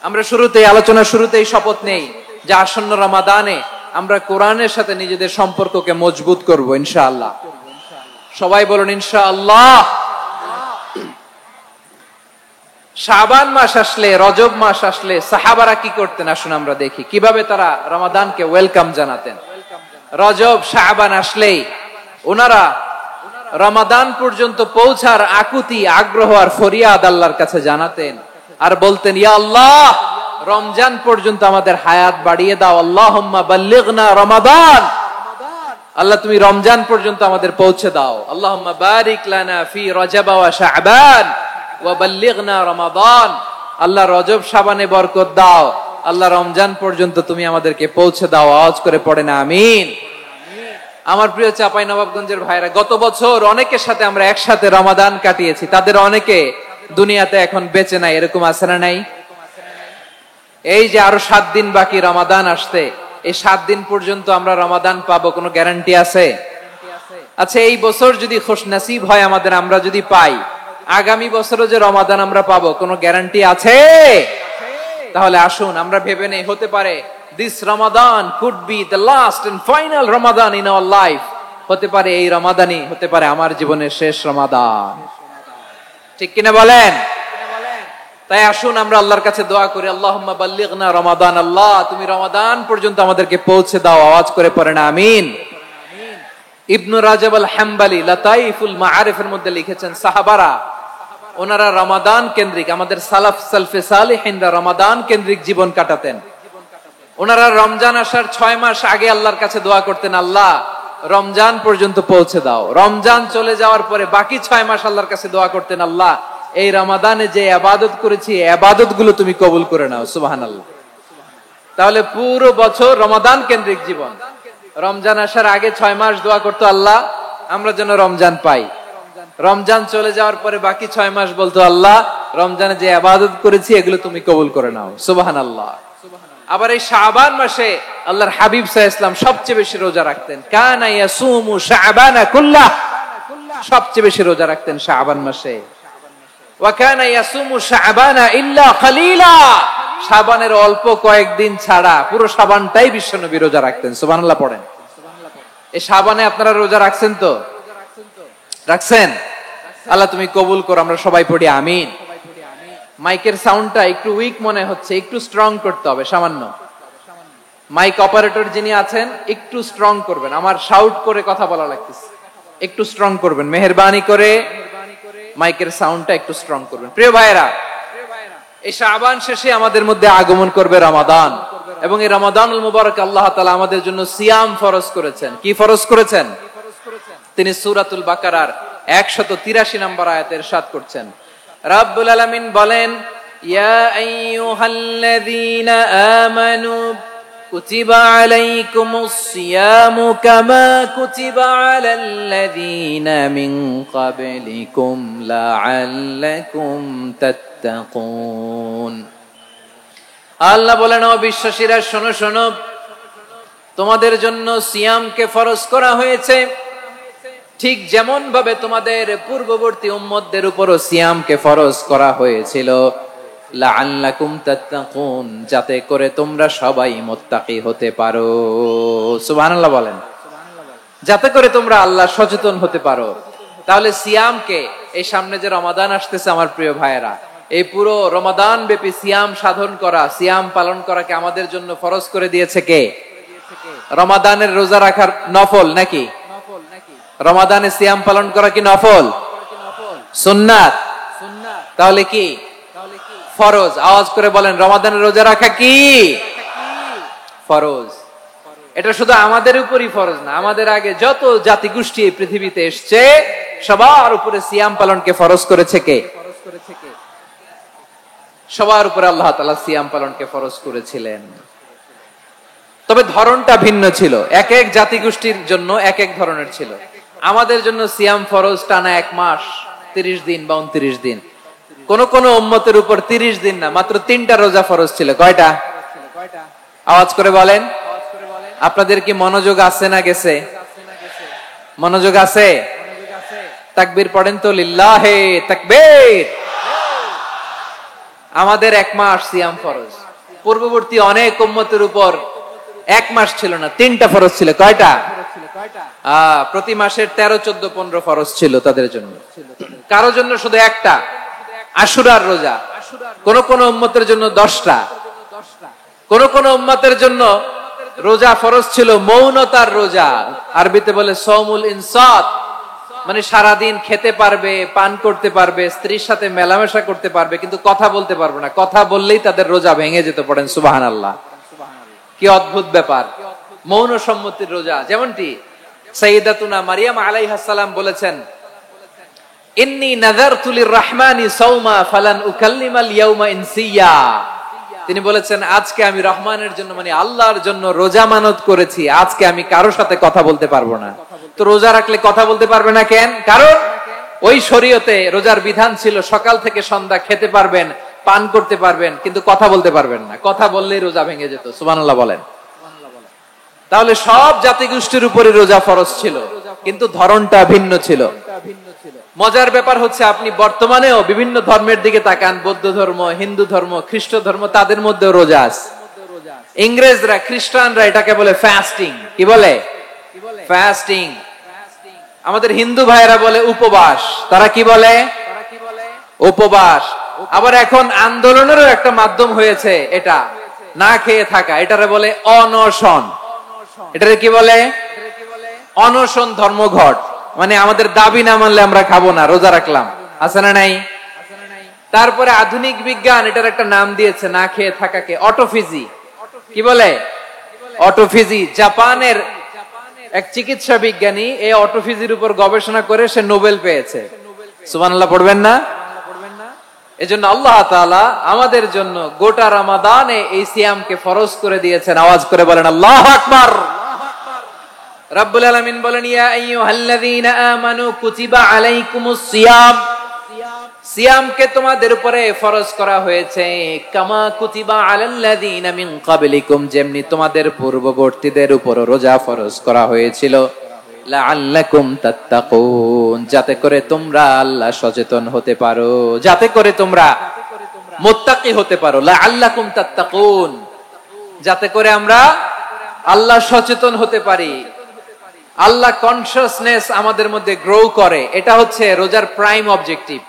আমরা শুরুতেই, আলোচনার শুরুতেই শপথ নেই যে আসন্ন রমাদানে আমরা কোরআনের সাথে নিজেদের সম্পর্ককে মজবুত করব ইনশাআল্লাহ। সবাই বলুন ইনশাআল্লাহ। শাবান মাস আসলে, রজব মাস আসলে সাহাবারা কি করতেন আসুন আমরা দেখি কিভাবে তারা রমাদানকে ওয়েলকাম জানাতেন। রজব শাবান আসলেই ওনারা রমাদান পর্যন্ত পৌঁছার আকুতি, আগ্রহ আর ফরিয়াদ আল্লাহর কাছে জানাতেন আর বলতেন, ইয়া আল্লাহ, রমজান পর্যন্ত আমাদের হায়াত বাড়িয়ে দাও। আল্লাহুম্মা বাল্লিগনা রমাদান, আল্লাহ তুমি রমজান পর্যন্ত আমাদের পৌঁছে দাও। আল্লাহুম্মা বারিক লানা ফি রজব ওয়া শাবান ওয়া বাল্লিগনা রমাদান, আল্লাহ রজব শাবানে বরকত দাও, আল্লাহ রমজান পর্যন্ত তুমি আমাদেরকে পৌঁছে দাও। আওয়াজ করে পড়েন আমিন। আমার প্রিয় চাঁপাইনবাবগঞ্জের ভাইরা, গত বছর অনেকের সাথে আমরা একসাথে রমাদান কাটিয়েছি, তাদের অনেকে দুনিয়াতে এখন বেঁচে নাই, এরকম আছে না নাই? এই যে আরো 7 দিন বাকি রমাদান আসতে, এই 7 দিন পর্যন্ত আমরা রমাদান পাবো, কোনো গ্যারান্টি আছে? আচ্ছা, এই বছর যদি খুশনসিব হয় আমাদের, আমরা যদি পাই, আগামী বছরও যে রমাদান আমরা পাবো, কোনো গ্যারান্টি আছে? তাহলে আসুন আমরা ভেবে নেই, হতে পারে this Ramadan could be the last and final Ramadan in our life. হতে পারে এই রমাদানই হতে পারে আমার জীবনের শেষ রমাদান। ঠিক কিনা বলেন? তাই আসুন আমরা আল্লাহর কাছে দোয়া করি, আল্লাহুম্মা বাল্লিগনা রমাদান, আল্লাহ তুমি রমাদান পর্যন্ত আমাদেরকে পৌঁছে দাও। আওয়াজ করে পড়েন আমিন। ইবনু রাজব আল হাম্বলি লাতাইফুল মাআরিফের মধ্যে লিখেছেন, সাহাবারা ওনারা রমাদান কেন্দ্রিক, আমাদের সালাফ সালফে সালেহিনরা রমাদান কেন্দ্রিক জীবন কাটাতেন। ওনারা রমজান আসার 6 মাস আগে আল্লাহর কাছে দোয়া করতেন, আল্লাহ রমজান পর্যন্ত পৌঁছে দাও। রমজান চলে যাওয়ার পরে বাকি 6 মাস আল্লাহর কাছে দোয়া করতেন, আল্লাহ এই রমাদানে যে ইবাদত করেছি, ইবাদত গুলো তুমি কবুল করে নাও। সুবহানাল্লাহ। তাহলে পুরো বছর রমাদান কেন্দ্রিক জীবন। রমজান আসার আগে 6 মাস দোয়া করতো, আল্লাহ আমরা যেন রমজান পাই। রমজান চলে যাওয়ার পরে বাকি 6 মাস বলতো, আল্লাহ রমজানে যে ইবাদত করেছি এগুলো তুমি কবুল করে নাও। সুবহানাল্লাহ। আবার এই শাবান মাসে আল্লাহর হাবিব সাল্লাল্লাহু আলাইহি ওয়াসাল্লাম সবচেয়ে বেশি রোজা রাখতেন। কানা ইয়াসুমু শাবানা কুল্লাহ, সবচেয়ে বেশি রোজা রাখতেন শাবান মাসে। ওয়া কানা ইয়াসুমু শাবানা ইল্লা কলিলা, শাবানের অল্প কয়েকদিন ছাড়া পুরো শাবানটাই বিশ্বনবী রোজা রাখতেন। সুবহানাল্লাহ পড়েন। এই শাবানে আপনারা রোজা রাখছেন তো? রাখছেন? আল্লাহ তুমি কবুল করো, আমরা সবাই পড়ি আমিন। মাইকের সাউন্ডটা একটু উইক মনে হচ্ছে, একটু স্ট্রং করতে হবে সামান্য। মাইক অপারেটর যিনি আছেন একটু স্ট্রং করবেন, আমার শাউট করে কথা বলা লাগতেছে, একটু স্ট্রং করবেন মেহেরবানি করে, মাইকের সাউন্ডটা একটু স্ট্রং করবেন। প্রিয় ভাইরা, এই শাবান শেষে আমাদের মধ্যে আগমন করবে রমাদান, এবং এই রমাদানুল মুবারক আল্লাহ তাআলা আমাদের জন্য সিয়াম ফরজ করেছেন। কি ফরজ করেছেন? তিনি সূরাতুল বাকারার 183 নম্বর আয়াতে ইরশাদ করছেন, রাব্বুল আলামিন বলেন, ইয়া আইয়ুহাল্লাযীনা আমানু কুতিবা আলাইকুমুস সিয়ামু কামা কুতিবা আলাল্লাযীনা মিন ক্বাবলিকুম লাআল্লাকুম তাত্তাকুন। আল্লাহ বলেন, ও বিশ্বাসীরা শোনো শোনো, তোমাদের জন্য সিয়ামকে ফরজ করা হয়েছে, ঠিক যেমন ভাবে তোমাদের পূর্ববর্তী উম্মতদের উপরও সিয়ামকে ফরজ করা হয়েছিল, লাআল্লাকুম তাত্তাকুন, যাতে করে তোমরা সবাই মুত্তাকি হতে পারো। সুবহানাল্লাহ বলেন। যাতে করে তোমরা আল্লাহ সচেতন হতে পারো। তাহলে সিয়ামকে, এই সামনে যে রমাদান আসতেছে আমার প্রিয় ভাইয়েরা, এই পুরো রমাদান ব্যাপী সিয়াম সাধন করা, সিয়াম পালন করাকে আমাদের জন্য ফরজ করে দিয়েছে কে? রমাদানের রোজা রাখার নফল নাকি? রমাদানে সিয়াম পালন করা কি নফল? সুন্নাত। তাহলে কি ফরজ? আওয়াজ করে বলেন, রমাদানের রোজা রাখা কি ফরজ? এটা শুধু আমাদের উপরই ফরজ না, আমাদের আগে যত জাতিগোষ্ঠী এই পৃথিবীতে এসছে সবার উপরে সিয়াম পালনকে ফরজ করেছে কে? সবার উপরে আল্লাহ তাআলা সিয়াম পালনকে ফরজ করেছিলেন। তবে ধরনটা ভিন্ন ছিল, এক এক জাতিগোষ্ঠীর জন্য এক এক ধরনের ছিল। আমাদের জন্য সিয়াম ফরজ টানা 1 মাস 30 দিন বা 29 দিন। কোন কোন উম্মতের উপর 30 দিন না, মাত্র 3টা রোজা ফরজ ছিল। কয়টা? আওয়াজ করে বলেন। আপনাদের কি মনোযোগ আছে না গেছে? মনোযোগ আছে? তাকবীর পড়েন তো, লিল্লাহে তাকবীর। আমাদের 1 মাস সিয়াম ফরজ, পূর্ববর্তী অনেক উম্মতের উপর এক মাস ছিল না, 3টা ফরজ ছিল। কয়টা? প্রতি মাসের 13, 14, 15 ফরজ ছিল তাদের জন্য। কারো জন্য শুধু একটা, আশুরার রোজা। কোন কোন উম্মতের জন্য 10টা, কোন কোন উম্মতের জন্য রোজা ফরজ ছিল মৌনতার রোজা। আরবিতে বলে সৌমুল ইনসাত, মানে সারাদিন খেতে পারবে, পান করতে পারবে, স্ত্রীর সাথে মেলামেশা করতে পারবে, কিন্তু কথা বলতে পারবে না। কথা বললেই তাদের রোজা ভেঙে যেত। পড়েন সুবহানাল্লাহ। কি অদ্ভুত ব্যাপার, মৌন সম্মতির রোজা। যেমনটি সাইয়্যিদাতুনা মারিয়াম আলাইহাস সালাম বলেছেন, ইন্নী নাযারতু লির-রাহমানি সাওমা ফালান উকাল্লিমাল ইয়াওমা ইনসিয়া। তিনি বলেছেন, আজকে আমি রহমানের জন্য, মানে আল্লাহর জন্য রোজা মানত করেছি, আজকে আমি কারোর সাথে কথা বলতে পারবো না। তো রোজা রাখলে কথা বলতে পারবে না কেন? কারণ ওই শরীয়তে রোজার বিধান ছিল সকাল থেকে সন্ধ্যা খেতে পারবেন, পান করতে পারবেন, কিন্তু কথা বলতে পারবেন না। কথা বললেই রোজা ভেঙে যেত। সুবহানাল্লাহ বলেন। তাহলে সব জাতিগোষ্ঠীর উপরে রোজা ফরজ ছিল, কিন্তু ধরনটা ভিন্ন ছিল। মজার ব্যাপার হচ্ছে, আপনি বর্তমানেও বিভিন্ন ধর্মের দিকে তাকান, বৌদ্ধ ধর্ম, হিন্দু ধর্ম, খ্রিস্ট ধর্ম, তাদের মধ্যে রোজা আছে। ইংরেজরা, খ্রিস্টানরা এটাকে বলে ফাস্টিং। কি বলে? ফাস্টিং। আমাদের হিন্দু ভাইয়েরা বলে উপবাস। তারা কি বলে? উপবাস। আবার এখন আন্দোলনেরও একটা মাধ্যম হয়েছে এটা, না খেয়ে থাকা। এটারে বলে অনশন। এটারে কি বলে? অনশন ধর্মঘট। মানে আমাদের দাবি না মানলে আমরা খাবো না, রোজা রাখলাম। আছে না নাই? তারপরে আধুনিক বিজ্ঞান এটার একটা নাম দিয়েছে না খেয়ে থাকাকে, অটোফিজি। কি বলে? অটোফিজি। জাপানের এক চিকিৎসা বিজ্ঞানী এই অটোফিজির উপর গবেষণা করে সে নোবেল পেয়েছে। সুবহানাল্লাহ পড়বেন না? এজন্য আল্লাহ তাআলা আমাদের জন্য গোটা রমাদানে এই সিয়ামকে ফরজ করে দিয়েছেন। আওয়াজ করে বলেন আল্লাহু আকবার। রব্বুল আলামিন বলেন, ইয়া আইয়ুহাল্লাযীনা আমানু কুতিবা আলাইকুমুস সিয়াম। সিয়ামকে তোমাদের উপরে ফরজ করা হয়েছে, কামা কুতিবা আলাল্লাযীনা মিন ক্বাবলিকুম, যেমনি তোমাদের পূর্ববর্তীদের উপর রোজা ফরজ করা হয়েছিল, লাআল্লাকুম তাত্তাকুন, যাতে করে তোমরা আল্লাহ সচেতন হতে পারো, যাতে করে তোমরা মুত্তাকি হতে পারো। লাআল্লাকুম তাত্তাকুন, যাতে করে আমরা আল্লাহ সচেতন হতে পারি, আল্লাহ কনসিয়াসনেস আমাদের মধ্যে গ্রো করে। এটা হচ্ছে রোজার prime objective,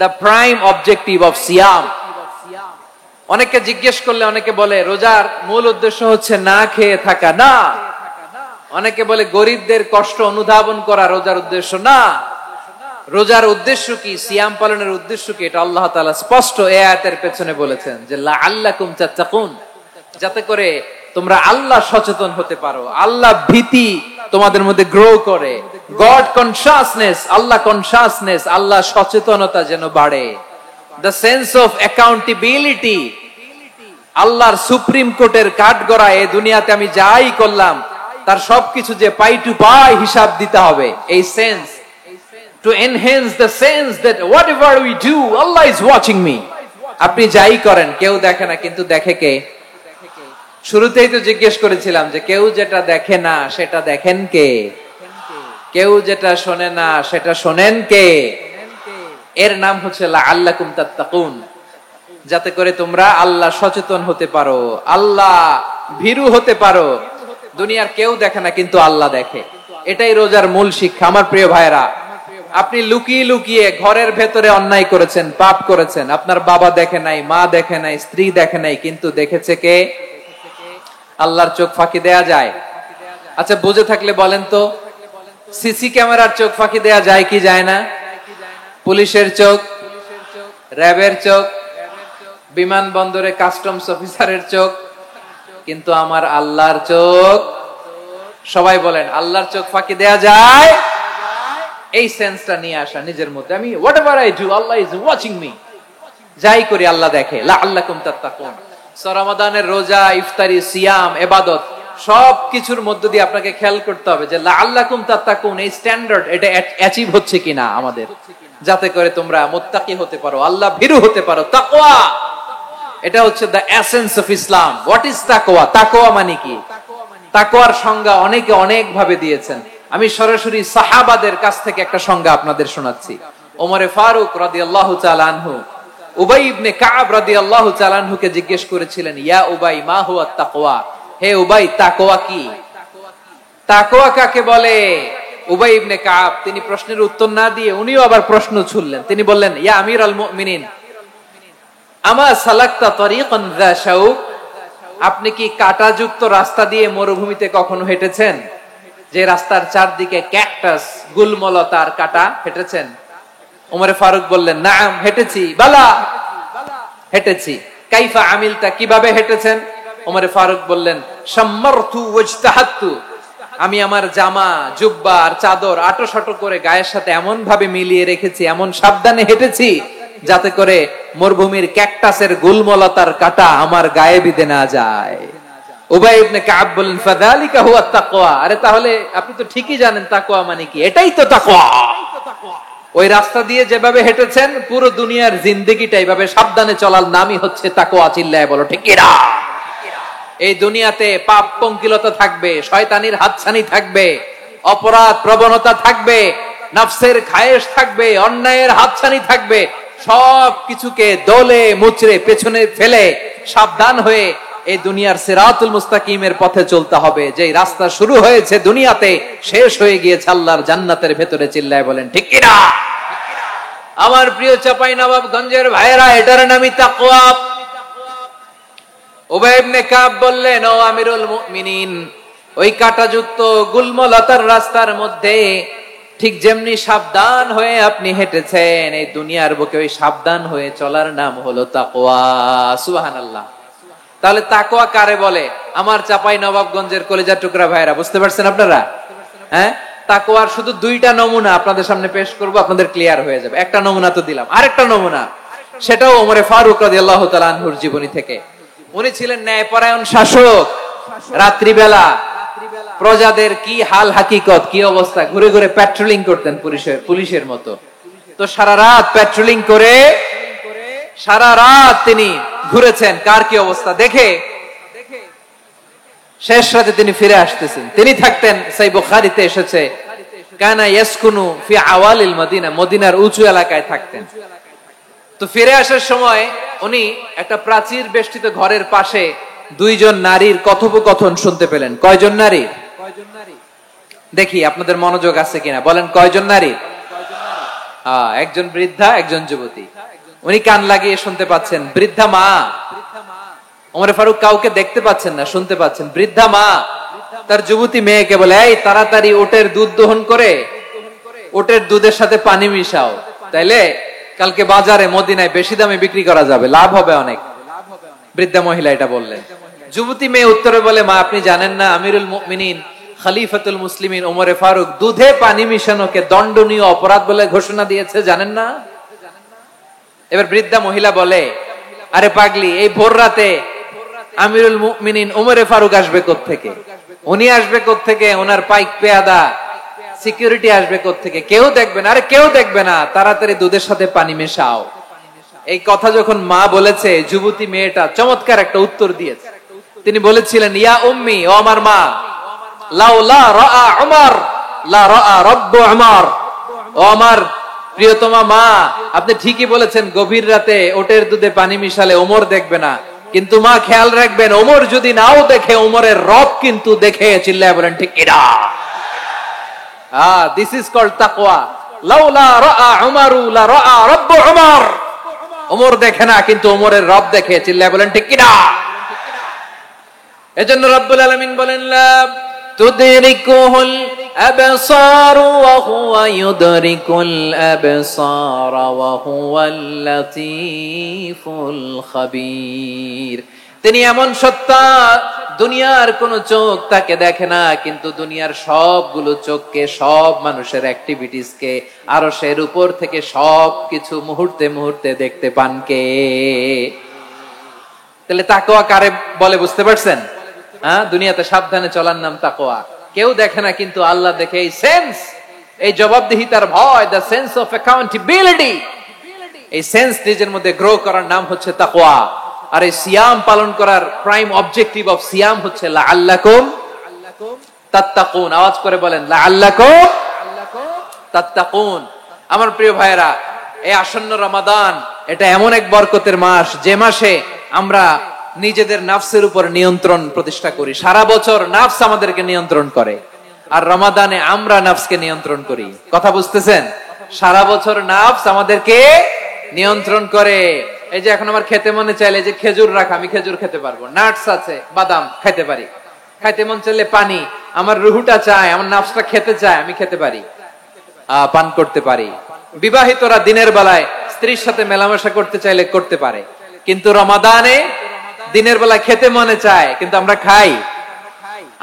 the prime objective of সিয়াম। অনেকে জিজ্ঞেস করলে অনেকে বলে রোজার মূল উদ্দেশ্য হচ্ছে না খেয়ে থাকা। না। অনেকে বলে গরিবদের কষ্ট অনুধাবন করা রোজার উদ্দেশ্য। না। রোজার উদ্দেশ্য কি, সিয়াম পালনের উদ্দেশ্য কি, এটা আল্লাহ তাআলা স্পষ্ট এই আয়াতের পেছনে বলেছেন যে লাআল্লাকুম তাত্তাকুন, যাতে করে তোমরা আল্লাহ সচেতন হতে পারো, আল্লাহ ভীতি তোমাদের মধ্যে গ্রো করে, গড কনসিয়াসনেস, আল্লাহ কনসিয়াসনেস, আল্লাহ সচেতনতা যেন বাড়ে, দ্য সেন্স অফ অ্যাকাউন্টেবিলিটি। আল্লাহর সুপ্রিম কোর্টের কাঠগড়া এই দুনিয়াতে আমি যাই করলাম তার সবকিছু যে পাই টু পাই হিসাব দিতে হবে, এই sense, to enhance the sense that whatever we do Allah is watching me. আপনি যাই করেন কেউ দেখে না, কিন্তু দেখে কে? শুরুতেই তো জিজ্ঞেস করেছিলাম যে কেউ যেটা দেখে না সেটা দেখেন কে? কেউ যেটা শোনে না সেটা শোনেন কে? এর নাম হচ্ছে লাআল্লাকুম তাত্তাকুন, যাতে করে তোমরা আল্লাহ সচেতন হতে পারো, আল্লাহ ভীরু হতে পারো। দুনিয়ার কেউ দেখে না, কিন্তু আল্লাহ দেখে। এটাই রোজার মূল শিক্ষা। আমার প্রিয় ভাইরা, আপনি লুকিয়ে লুকিয়ে ঘরের ভেতরে অন্যায় করেছেন, পাপ করেছেন, আপনার বাবা দেখে নাই, মা দেখে নাই, স্ত্রী দেখে নাই, কিন্তু দেখেছে কে? আল্লাহর চোখ ফাঁকি দেয়া যায়? আচ্ছা বুঝে থাকলে বলেন তো, সিসি ক্যামেরার চোখ ফাঁকি দেয়া যায় কি যায় না? পুলিশের চোখ, র্যাবের চোখ, বিমানবন্দরে কাস্টমস অফিসারের চোখ, কিন্তু আমার আল্লাহর চোখ? সবাই বলেন আল্লাহর চোখ ফাঁকি দেয়া যায়? এই সেন্সটা নিয়ে আসা নিজের মধ্যে, আমি whatever I do Allah is watching me, যাই করি আল্লাহ দেখে। লাআল্লাকুম তাত্তাকুন। রমাদানের রোজা, ইফতারি, সিয়াম, ইবাদত সব কিছুর মধ্য দিয়ে আপনাকে খেয়াল করতে হবে যে লাআল্লাকুম তাত্তাকুন এই স্ট্যান্ডার্ড এটা অ্যাচিভ হচ্ছে কিনা আমাদের, যাতে করে তোমরা মুত্তাকি হতে পারো, আল্লাহ ভীরু হতে পারো। তাকওয়া, এটা হচ্ছে the essence of Islam. What is তাকওয়া? তাকওয়া মানে কি? তাকওয়ার সংজ্ঞা অনেকে অনেক ভাবে দিয়েছেন। আমি সরাসরি সাহাবাদের কাছ থেকে একটা সংজ্ঞা আপনাদের শোনাচ্ছি। ওমরে ফারুক রাদিয়াল্লাহু তাআলা আনহু উবাই ইবনে কাব রাদিয়াল্লাহু তাআলা আনহুকে জিজ্ঞেস করেছিলেন, ইয়া উবাই মা হুয়া তাকওয়া, হে উবাই, তাকওয়া কি? তাকওয়া কাকে বলে? উবাই ইবনে কাব তিনি প্রশ্নের উত্তর না দিয়ে উনিও আবার প্রশ্ন ছুড়লেন। তিনি বললেন, ইয়া আমিরুল মুমিনিন, আমা সালাকতা তরিকান যা শাউক, আপনি কি কাঁটাযুক্ত রাস্তা দিয়ে মরুভূমিতে কখনো হেঁটেছেন? যে রাস্তার চারদিকে ক্যাকটাস, গুলমলতার কাঁটা, হেঁটেছেন? ওমরে ফারুক বললেন, নাম, হেঁটেছি। বালা, হেঁটেছি। কাইফা আমিলতা, কিভাবে হেঁটেছেন? ওমরে ফারুক বললেন, শাম্মারতু ওয়াজতাহাতু, আমি আমার জামা, জুব্বা আর চাদর আটোসাটো করে গায়ের সাথে এমন ভাবে মিলিয়ে রেখেছি, এমন সাবধানে হেঁটেছি যাতে করে মরুভূমির ক্যাকটাসের গুলমলতার কাঁটা আমার গায়ে বিঁধে না যায়। উবাই ইবনে কাব বললেন, ফাযালিকা হুয়া তাকওয়া, আরে তাহলে আপনি তো ঠিকই জানেন তাকওয়া মানে কি, এটাই তো তাকওয়া। ওই রাস্তা দিয়ে যেভাবে হেঁটেছেন, পুরো দুনিয়ার জিন্দেগিটা এইভাবে সাবধানে চলার নামই হচ্ছে তাকওয়া। চিল্লায় বলো ঠিক কিনা? এই দুনিয়াতে পাপ পঙ্কিলতা থাকবে, শয়তানির হাতছানি থাকবে, অপরাধ প্রবণতা থাকবে, নফসের খায়েশ থাকবে, অন্যায়ের হাতছানি থাকবে। সব কিছুকে দলে মুচড়ে পেছনে ফেলে সাবধান হয়ে এই দুনিয়ার সিরাতুল মুস্তাকিমের পথে চলতে হবে। যে রাস্তা শুরু হয়েছে দুনিয়াতে, শেষ হয়ে গিয়েছে আল্লাহর জান্নাতের ভেতরে। চিল্লায় বলেন ঠিক কিনা? আমার প্রিয় চাপাই নবাবগঞ্জের ভাইয়েরা, এটার নামই তাকওয়া। উবাই ইবনে কাব বললেন, ও আমিরুল মুমিনিন, ওই কাঁটাযুক্ত গুলমলতার রাস্তার মধ্যে ঠিক যেমনি সাবধান হয়ে আপনি হেঁটেছেন, এই দুনিয়ার বুকে ওই সাবধান হয়ে চলার নাম হলো তাকওয়া। সুবহানাল্লাহ। তাহলে তাকওয়া কারে বলে? আমার চাপাই নবাবগঞ্জের কলিজার টুকরা ভাইরা, বুঝতে পারছেন আপনারা? হ্যাঁ, তাকওয়ার শুধু দুইটা নমুনা আপনাদের সামনে পেশ করব, আপনাদের ক্লিয়ার হয়ে যাবে। একটা নমুনা তো দিলাম, আরেকটা নমুনা, সেটাও ওমরে ফারুক রাদিয়াল্লাহু তাআলা আনহুর জীবনী থেকে। উনি ছিলেন ন্যায়পরায়ণ শাসক। রাত্রিবেলা প্রজাদের কি হাল হাকিকত, কি অবস্থা, ঘুরে ঘুরে প্যাট্রোলিং করতেন পুলিশের মতো। তো সারা রাত প্যাট্রোলিং করে সারা রাত তিনি ঘুরেছেন কার কি অবস্থা দেখে। শেষ রাতে তিনি ফিরে আসতেছেন। তিনি থাকতেন, সেই বুখারীতে এসেছে, কানা ইয়াসকুনু ফি আওয়ালিল মদিনা, মদিনার উঁচু এলাকায় থাকতেন। তো ফিরে আসার সময় উনি একটা প্রাচীর বেষ্টিত ঘরের পাশে দুইজন নারীর কথোপকথন শুনতে পেলেন। কয়জন নারী? দেখি আপনাদের মনোযোগ আছে কিনা, বলেন কয়জন নারী? একজন বৃদ্ধা, একজন যুবতী। উনি কান লাগিয়ে শুনতে পাচ্ছেন। বৃদ্ধা মা, ওমরে ফারুক কাউকে দেখতে পাচ্ছেন না, শুনতে পাচ্ছেন। বৃদ্ধা মা তার যুবতী মেয়েকে বলে, এই তাড়াতাড়ি উটের দুধ দহন করে উটের দুধের সাথে পানি মিশাও, তাইলে কালকে বাজারে মদিনায় বেশি দামে বিক্রি করা যাবে, লাভ হবে অনেক। বৃদ্ধা মহিলা এটা বললেন। যুবতী মেয়ে উত্তরে বলে, মা আপনি জানেন না আমিরুল মুমিনিন খলিফাতুল মুসলিমিন ওমরে ফারুক দুধে পানি মিশানোকে দণ্ডনীয় অপরাধ বলে ঘোষণা দিয়েছে, জানেন না? এবার বৃদ্ধা মহিলা বলে, আরে পাগলি, এই ভোর রাতে আমিরুল মুমিনিন ওমরে ফারুক আসবে কোত্থেকে? উনি আসবে কোত্থেকে? ওনার পাইক পেয়াদা সিকিউরিটি আসবে কোত্থেকে? কেউ দেখবে না। আরে কেউ দেখবে না, তাড়াতাড়ি দুধের সাথে পানি মেশাও। এই কথা যখন মা বলেছে, যুবতী মেয়েটা চমৎকার একটা উত্তর দিয়েছে। তিনি বলেছিলেন, ইয়া উম্মি, ও আমার মা, লাউলা রাআ উমর লা রাআ রাব্বু উমর, ও আমার প্রিয়তমা মা, আপনি ঠিকই বলেছেন, গভীর রাতে ওটের দুধে পানি মিশালে ওমর দেখবে না, কিন্তু মা খেয়াল রাখবেন, ওমর যদি নাও দেখে, ওমরের রব কিন্তু দেখে। চিল্লায় বলেন ঠিক কিনা? দিস ইজ কল্ড তাকওয়া। লাউলা রাআ উমরু লা রাআ রাব্বু উমর, ওমর দেখে না কিন্তু ওমরের রব দেখে। চিল্লায় বলেন ঠিক কিনা? এজন্য রব্বুল আলামিন বলেন, লা তুদরিকুহুল আবসার ওয়া হুয়া ইউদরিকুল আবসার ওয়া হুয়াল লাতীফুল খাবীর। তিনি এমন সত্তা, দুনিয়ার কোন চোখ তাকে দেখে না, কিন্তু দুনিয়ার সবগুলো চোখকে, সব মানুষের অ্যাক্টিভিটিসকে আরশের উপর থেকে সবকিছু মুহূর্তে মুহূর্তে দেখতে পান কে? তাহলে তাকওয়া কারে বলে বুঝতে পারছেন? দুনিয়াতে সাবধানে চলার নাম তাকওয়া। কেউ দেখে না কিন্তু আল্লাহ দেখে। এই সেন্স, এই জবাবদিহিতার ভয়, দ্য সেন্স অফ অ্যাকাউন্টেবিলিটি, এই সেন্স নিজের মধ্যে গ্রো করার নাম হচ্ছে তাকওয়া। আর এই সিয়াম পালন করার প্রাইম অবজেক্টিভ অফ সিয়াম হচ্ছে লাআল্লাকুম তাত্তাকুন। আওয়াজ করে বলেন, লাআল্লাকুম তাত্তাকুন। আমার প্রিয় ভাইয়েরা, এই আসন্ন রমাদান, এটা এমন এক বরকতের মাস, যে মাসে আমরা নিজেদের নাফসের উপর নিয়ন্ত্রণ প্রতিষ্ঠা করি। সারা বছর নাফস আমাদেরকে নিয়ন্ত্রণ করে, আর রমাদানে আমরা নাফসকে নিয়ন্ত্রণ করি। কথা বুঝতেছেন? সারা বছর নাফস আমাদেরকে নিয়ন্ত্রণ করে। এই যে এখন আমার খেতে মনে চাইলে যে খেজুর রাখা, আমি খেজুর খেতে পারবো, নাটস আছে, বাদাম খাইতে পারি। খাইতে মন চাইলে পানি, আমার রুহুটা চায়, আমার নাফসটা খেতে চায়, আমি খেতে পারি, পান করতে পারি। বিবাহিতরা দিনের বেলায় স্ত্রীর সাথে মেলামেশা করতে চাইলে করতে পারে, কিন্তু রমাদানে দিনের বেলায় খেতে মনে চায় কিন্তু আমরা খাই।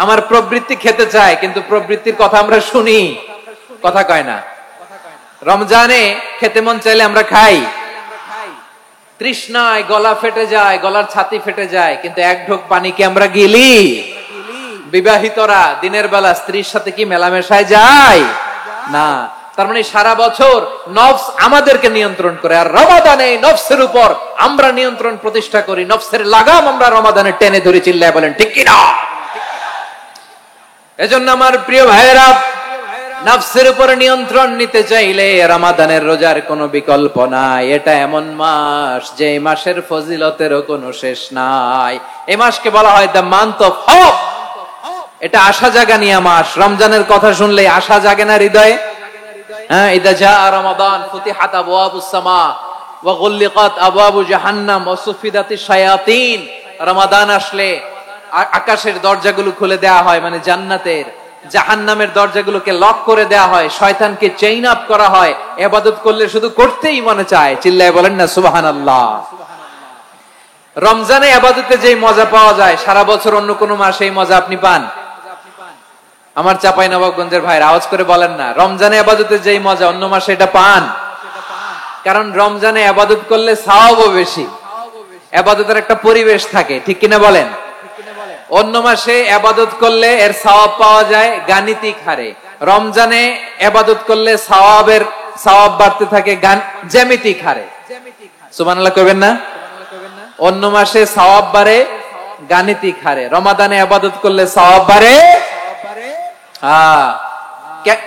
আমার প্রবৃত্তি খেতে চায় কিন্তু প্রবৃত্তির কথা আমরা শুনি, কথা কয় না। রমজানে খেতে মন চাইলে আমরা খাই, তৃষ্ণায় গলা ফেটে যায়, গলার ছাতি ফেটে যায়, কিন্তু এক ঢোক পানি কি আমরা গিলি? বিবাহিতরা দিনের বেলা স্ত্রীর সাথে কি মেলামেশায় যায় না। তার মানে সারা বছর নফস আমাদেরকে নিয়ন্ত্রণ করে, আর রমাদানে নফসের উপর আমরা নিয়ন্ত্রণ প্রতিষ্ঠা করি। নফসের লাগাম আমরা রমাদানে টেনে ধরে, চিল্লায় বলেন ঠিক কিনা? এজন্য আমার প্রিয় ভাইয়েরা, নফসের উপর নিয়ন্ত্রণ নিতে চাইলে রমাদানের রোজার কোনো বিকল্প নাই। এটা এমন মাস যে মাসের ফজিলতেরও কোনো শেষ নাই। এই মাসকে বলা হয় দ্য মান্থ অফ হোপ। এটা আশা জাগানিয়া মাস। রমজানের কথা শুনলে আশা জাগে না হৃদয়ে? হ্যাঁ, ইদা জাআ রমাদান ফুতিহাত আবওয়াবুস সামা ওয়া গুল্লিকাত আবওয়াবু জাহান্নাম ওয়া সুফিদাতিশ শায়াতিন। রমাদান আসলে আকাশের দরজাগুলো খুলে দেয়া হয়, মানে জান্নাতের। জাহান্নামের দরজাগুলোকে লক করে দেয়া হয়, শয়তানকে চেইন আপ করা হয়। ইবাদত করলে শুধু করতেই মনে চায়, চিল্লায় বলেন না সুবহানাল্লাহ। রমজানে ইবাদতে যেই মজা পাওয়া যায়, সারা বছর অন্য কোন মাসে এই মজা আপনি পান? আমার চাঁপাইনবাবগঞ্জের ভাইরা আওয়াজ করে বলেন না, রমজানে ইবাদতে যেই মজা অন্য মাসে এটা পান? কারণ রমজানে ইবাদত করলে সওয়াবও বেশি, ইবাদতের একটা পরিবেশ থাকে, ঠিক কিনা বলেন? অন্য মাসে ইবাদত করলে এর সওয়াব পাওয়া যায় গাণিতিক হারে, রমজানে ইবাদত করলে সওয়াব বাড়তে থাকে জ্যামিতিক হারে। সুবহানাল্লাহ কইবেন না? অন্য মাসে সওয়াব বাড়ে গাণিতিক হারে, রমাদানে ইবাদত করলে সওয়াব বাড়ে।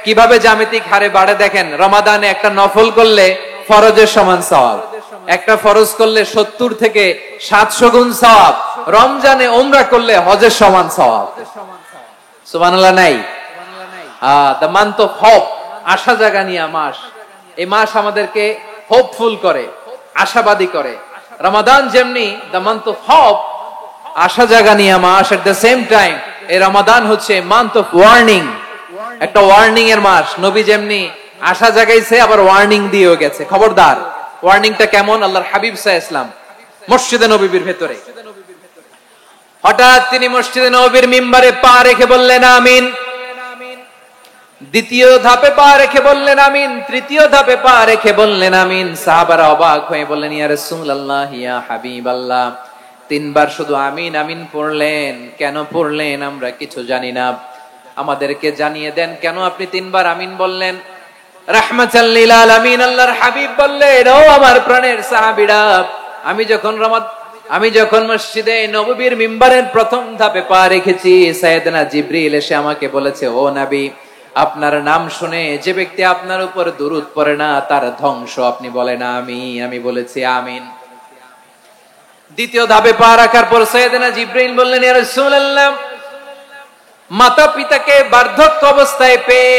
কিভাবে জ্যামিতিক হারে বাড়ে দেখেন, রমাদানে একটা নফল করলে ফরজের সমান সওয়াব, একটা ফরজ করলে 70 থেকে 700 গুণ সওয়াব, রমজানে উমরা করলে হজের সমান সওয়াব। সুবহানাল্লাহ নাই? দ্য মান্থ অফ হোপ, আশা জাগানিয়া মাস। এই মাস আমাদেরকে হোপফুল করে, আশাবাদী করে। রমাদান যেমনি দ্য মান্থ অফ হোপ, আশা জাগানিয়া মাস, এট দ্য সেম টাইম এই রমাদান হচ্ছে মান্থ অফ ওয়ার্নিং, একটা ওয়ার্নিং এর মাস। নবী যেমনি আশা জাগাইছে, আবার ওয়ার্নিং দিয়েও গেছে, খবরদার। ওয়ার্নিংটা কেমন? আল্লাহর হাবিব সাল্লাল্লাহু আলাইহি ওয়াসাল্লাম মসজিদে নববীর ভেতরে, হঠাৎ তিনি মসজিদে নববীর মিম্বারে পা রেখে বললেন আমিন। দ্বিতীয় ধাপে পা রেখে বললেন আমিন, তৃতীয় ধাপে পা রেখে বললেন আমিন। সাহাবারা অবাক হয়ে বললেন, ইয়া রাসূলুল্লাহ, ইয়া হাবিবাল্লাহ, 3 বার শুধু আমিন আমিন পড়লেন, কেন পড়লেন আমরা কিছু জানি না, আমাদেরকে জানিয়ে দেন কেন আপনি 3 বার আমিন বললেন। রাহমাতাল লিল আলামিন আল্লাহর হাবিব বললেন, ও আমার প্রাণের সাহাবীরা, আমি যখন মসজিদে নববীর মিম্বারের প্রথম ধাপে পা রেখেছি, সাইয়েদনা জিবরিল এসে আমাকে বলেছে, ও নবী, আপনার নাম শুনে যে ব্যক্তি আপনার উপর দুরূদ পড়ে না তার ধ্বংস। আপনি বলেন আমিন। আমি বলেছি আমিন। দ্বিতীয় ধাপে পা রাখার পর সাইয়েদনা জিবরিল বললেন, ইয়া রাসূলুল্লাহ, মাতা পিতাকে বার্ধক্য অবস্থায় পেয়ে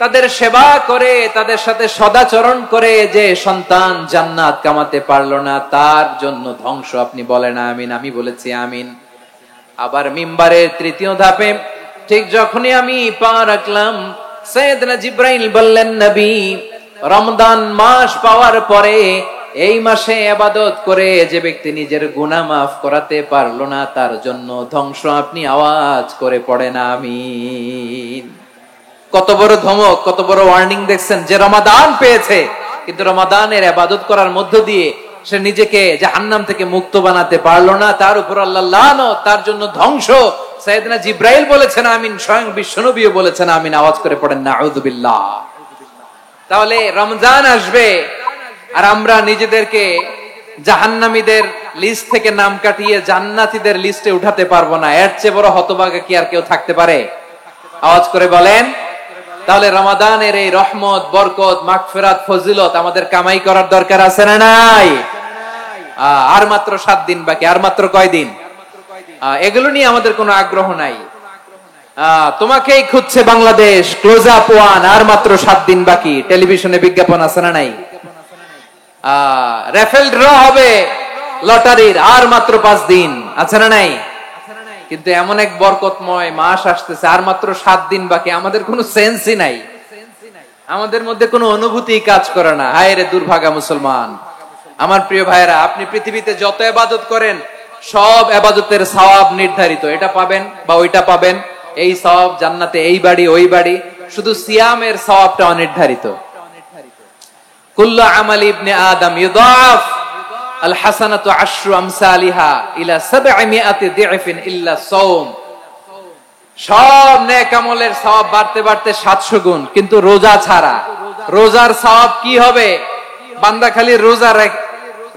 তাদের সেবা করে, তাদের সাথে সদাচরণ করে যে সন্তান জান্নাত কামাতে পারলো না, তার জন্য ধ্বংস। আপনি বলেন আমিন। আমি বলেছি আমিন। আবার মিম্বারের তৃতীয় ধাপে ঠিক যখনই আমি পা রাখলাম, সাইয়েদনা জিবরাইল বললেন, নবী, রমজান মাস পাওয়ার পরে এই মাসে ইবাদত করে যে ব্যক্তি নিজের গুনাহ মাফ করাতে পারলো না, তার জন্য ধ্বংস। আপনি আওয়াজ করে পড়েন আমিন। কত বড় ধমক, কত বড় ওয়ার্নিং দেখছেন। যে রমাদান পেয়েছে, কিন্তু রমাদানের ইবাদত করার মধ্য দিয়ে সে নিজেকে জাহান্নাম থেকে মুক্ত বানাতে পারলো না, তার উপর আল্লাহ লানত, তার জন্য ধ্বংস। সাইয়েদনা জিবরাইল বলেছেন আমিন, স্বয়ং বিশ্বনবীও বলেছেন আমিন। আওয়াজ করে পড়েন নাউযু বিল্লাহ। তাহলে রমজান আসবে আর আমরা নিজেদেরকে জাহান্নামীদের লিস্ট থেকে নাম কাটিয়ে জান্নাতীদের লিস্টে উঠাতে পারবো না। এর চেয়ে বড় হতভাগা কি আর কেউ থাকতে পারে? আওয়াজ করে বলেন। তাহলে রমাদানের এই রহমত, বরকত, মাগফিরাত, ফজিলত আমাদের কামাই করার দরকার আছে না নাই? আর মাত্র 7 দিন বাকি, আর মাত্র কয়দিন? এগুলো নিয়ে আমাদের কোনো আগ্রহ নাই। তোমাকেই খুঁজছে বাংলাদেশ, ক্লোজ আপ ওয়ান, আর মাত্র 7 দিন বাকি। টেলিভিশনে বিজ্ঞাপন আছে না নাই? রেফেল ড্র হবে লটারির, আর মাত্র 5 দিন, আছে না নাই? কিন্তু এমন এক বরকতময় মাস আসতেছে, আর মাত্র 7 দিন বাকি, আমাদের কোনো সেন্সই নাই, আমাদের মধ্যে কোনো অনুভূতি কাজ করে না। হায় রে দুর্ভাগা মুসলমান। আমার প্রিয় ভাইরা, আপনি পৃথিবীতে যত ইবাদত করেন সব ইবাদতের সওয়াব নির্ধারিত, এটা পাবেন বা ওইটা পাবেন, এই সওয়াব জান্নাতে, এই বাড়ি ওই বাড়ি। শুধু সিয়ামের সওয়াবটা অনির্ধারিত। কুল্লু আমালি ইবনে আদম ইউদাফ আল হাসানাতু আশরু আমসালিহা ইলা 700 দি'ফিন ইল্লা সাওম। সব নেক আমলের সওয়াব বাড়তে বাড়তে 700 গুণ, কিন্তু রোজা ছাড়া। রোজার সওয়াব কি হবে? বান্দা খালি রোজা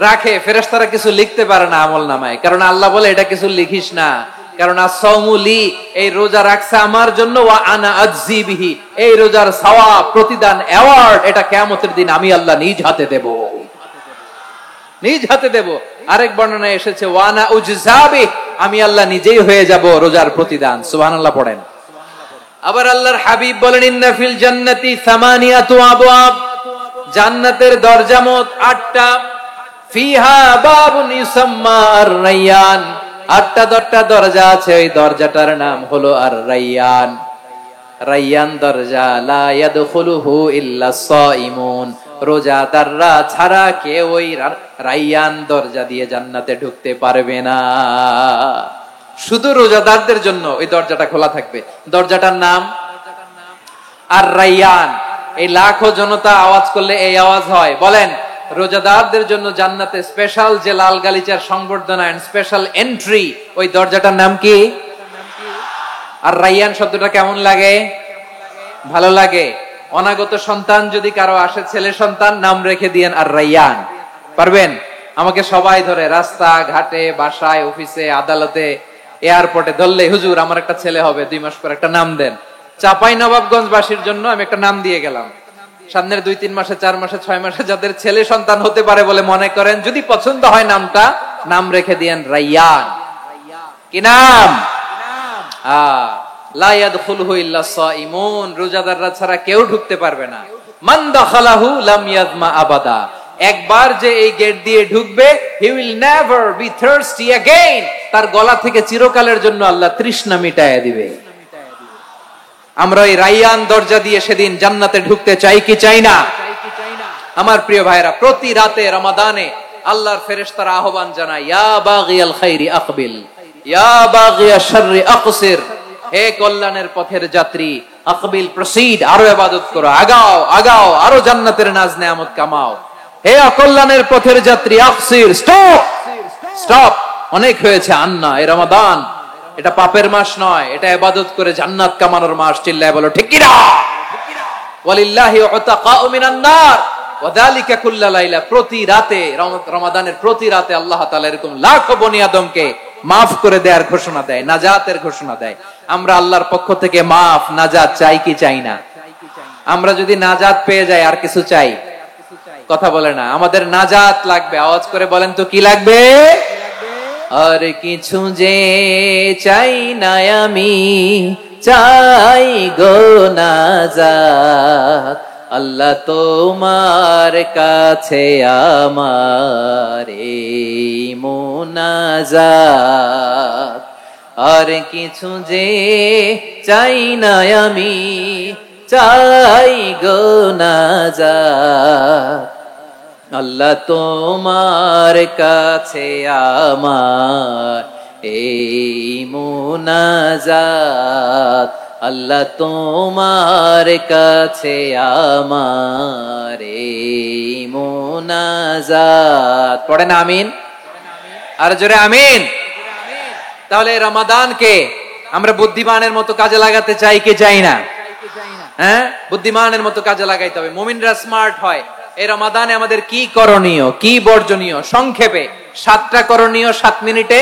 রাখে, ফেরেশতারা কিছু লিখতে পারে না আমল নামায়, কারণ আল্লাহ বলে এটা কিছু লিখিস না, কারণ as-সাওমু লি, এই রোজা রাখছে আমার জন্য, ওয়া আনা আজজি বিহি, এই রোজার সওয়াব, প্রতিদান, অ্যাওয়ার্ড, এটা কিয়ামতের দিন আমি আল্লাহ নিজ হাতে দেব, নিজ হাতে দেব। আরেক বর্ণনায় এসেছে ওয়া আনা উজজা বিহি, আমি আল্লাহ নিজেই হয়ে যাব রোজার প্রতিদান। সুবহানাল্লাহ পড়েন। আবার আল্লাহর হাবিব বলেন ইন্না ফিল জান্নাতি 8 আবওয়াব, জান্নাতের দরজা মোট 8টা। ফিহা বাবুন ইউসাম্মা আর-রায়্যান, 8টা দরজা আছে, ওই দরজাটার নাম হলো আর-রায়্যান। রায়্যান দরজা, লা ইয়াদখুলুহু ইল্লা সাইমুন, রোজাদাররা ছাড়া কেউ ওই রায়্যান দরজা দিয়ে জান্নাতে ঢুকতে পারবে না। শুধু রোজাদারদের জন্য ওই দরজাটা খোলা থাকবে। দরজাটার নাম আর-রায়্যান। এই লাখো জনতা আওয়াজ করলে এই আওয়াজ হয়। বলেন, রোজাদারদের জন্য জান্নাতে স্পেশাল যে লাল গালিচার সংবর্ধনা এন্ড স্পেশাল এন্ট্রি, ওই দরজাটার নাম কি? আর-রায়্যান শব্দটা কেমন লাগে? ভালো লাগে। অনাগত সন্তান যদি কারো আসে, ছেলে সন্তান, নাম রেখে দিয়েন আর-রায়্যান। পারবেন? আমাকে সবাই ধরে রাস্তা ঘাটে, বাসায়, অফিসে, আদালতে, এয়ারপোর্টে ধরলে, হুজুর আমার একটা ছেলে হবে 2 মাস পর, একটা নাম দেন। চাঁপাইনবাবগঞ্জ বাসীর জন্য আমি একটা নাম দিয়ে গেলাম। সামনের 2-3 মাসে, 4 মাসে, 6 মাসে যাদের ছেলে সন্তান হতে পারে বলে মনে করেন, যদি পছন্দ হয় নামটা, নাম রেখে দিয়েন রায়্যান। কি নাম? লা ইয়াদখুলুহু ইল্লা সাইমুন, রোজাদাররা ছাড়া কেউ ঢুকতে পারবে না। মান দাখালাহু লাম ইয়াজমা আবাদা, একবার যে এই গেট দিয়ে ঢুকবে, he will never be thirsty again, তার গলা থেকে চিরকালের জন্য আল্লাহ তৃষ্ণা মিটায়া দিবে। আমরা এই রায়্যান দরজা দিয়ে সেদিন জান্নাতে ঢুকতে চাই কি চাই না? আমার প্রিয় ভাইরা, প্রতি রাতে রমাদানে আল্লাহর ফেরেশতারা আহ্বান জানায়, ইয়া বাগিয়াল খাইরি আকবিল, ইয়া বাগিয়াশ শাররি আকসির, হে কল্যাণের পথের যাত্রী, আকবিল, প্রসিড, আরো ইবাদত করো, আগাও আগাও, আরো জান্নাতের নাজ নেয়ামত কামাও। হে অকল্যাণের পথের যাত্রী, আকসির, স্টপ স্টপ, অনেক হয়েছে। আন্না, এই রমাদান এটা পাপের মাস নয়, এটা ইবাদত করে জান্নাত কামানোর মাস। চিল্লায় বলো ঠিক কি না? ওয়ালিল্লাহি উতাকাউ মিনান নার ওয়া যালিকা কুল্লা লাইলা, প্রতি রাতে, রমাদানের প্রতি রাতে আল্লাহ তাআলা এরকম লাখো বনি আদমকে মাফ করে দেওয়ার ঘোষণা দেয়, নাজাতের ঘোষণা দেয়। আমরা আল্লাহর পক্ষ থেকে মাফ, নাজাত চাই কি চাই না? আমরা যদি নাজাত পেয়ে যাই, আর কিছু চাই? কথা বলে না। আমাদের নাজাত লাগবে। আওয়াজ করে বলেন তো কি লাগবে? আর কিছু যে চাই না আমি, চাই গো নাজাত, আল্লাহ তোমার কাছে আমার এই মুনাজাত। আর কিছু যে চাই না আমি, চাই গো নাজাত, আল্লাহ তোমার কাছে আমার এই মুনাজাত, আল্লাহ তোমার কাছে আমার এই মুনাজাত। পড়েন আমিন, আর জোরে আমিন। তাহলে রমাদানকে আমরা বুদ্ধিমানের মতো কাজে লাগাতে চাই কি চাই না? হ্যাঁ, বুদ্ধিমানের মতো কাজে লাগাইতে হবে। মুমিনরা স্মার্ট হয়। এই রমাদানে আমাদের কি করণীয়, কি বর্জনীয়, সংক্ষেপে 7টা করণীয় 7 মিনিটে,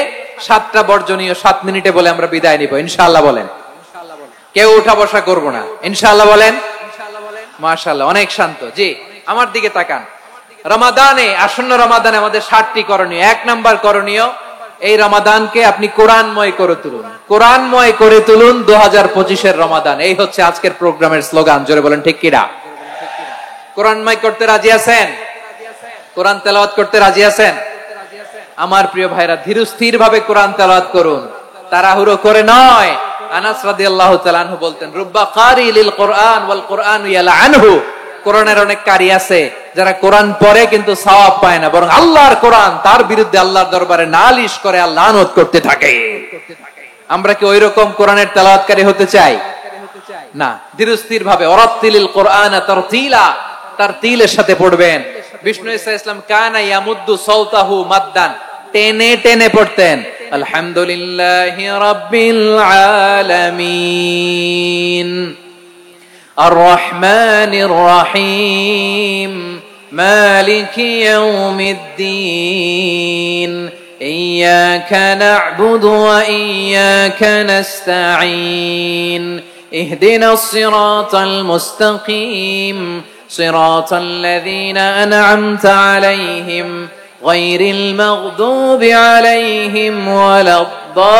7টা বর্জনীয় 7 মিনিটে বলে আমরা বিদায় নিব ইনশাআল্লাহ। বলেন, কেউ উঠা বসা করব না ইনশাআল্লাহ। বলেন মাশাআল্লাহ, অনেক শান্ত। জি, আমার দিকে তাকান। রমাদানে, আসন্ন রমাদানে আমাদের 7টি করণীয়। 1 নাম্বার করণীয়, এই রমাদানকে আপনি কোরআনময় করে তুলুন। কোরআনময় করে তুলুন 2025-এর রমাদান। এই হচ্ছে আজকের প্রোগ্রামের স্লোগান। জোরে বলেন ঠিক কিনা? কোরআনময় করতে রাজি আছেন? কোরআন তেলাওয়াত করতে রাজি আছেন? আমার প্রিয় ভাইরা, ধীরস্থির ভাবে কোরআন তেলাওয়াত করুন, তাড়াহুড়ো করে নয়। আনাস রাদিয়াল্লাহু তাআলা আনহু বলতেন, রুব্বা কারি লিল কোরআন ওয়াল কোরআনু ইয়ালআনহু। কোরআনের অনেক কারি আছে যারা কোরআন পড়ে কিন্তু সওয়াব পায় না, বরং আল্লাহর কোরআন তার বিরুদ্ধে আল্লাহর দরবারে নালিশ করে আর লানত করতে থাকে। আমরা কি ওইরকম কোরআনের তেলাওয়াতকারী হতে চাই? না। ধীরস্থির ভাবে ওয়ারাত্তিলিল কোরআনা তারতিলা, তারতিলের সাথে পড়বেন। বিষ্ণু ঈসা ইসলাম কানা ইয়ামুদ্দু সাওতাহু মাদ্দান, টেনে টেনে পড়তেন। আলহামদুলিল্লাহি রাব্বিল আলামিন আর রহমানির রহিম মালিকি ইয়াউমিদ্দিন ইয়্যাকা না'বুদু ওয়া ইয়্যাকা নাস্তাঈন ইহদিনাস সিরাতাল মুস্তাকিম সিরাতাল লাযীনা আন'আমতা আলাইহিম গায়রিল মাগদুবি আলাইহিম ওয়ালাদ-দাল্লিন।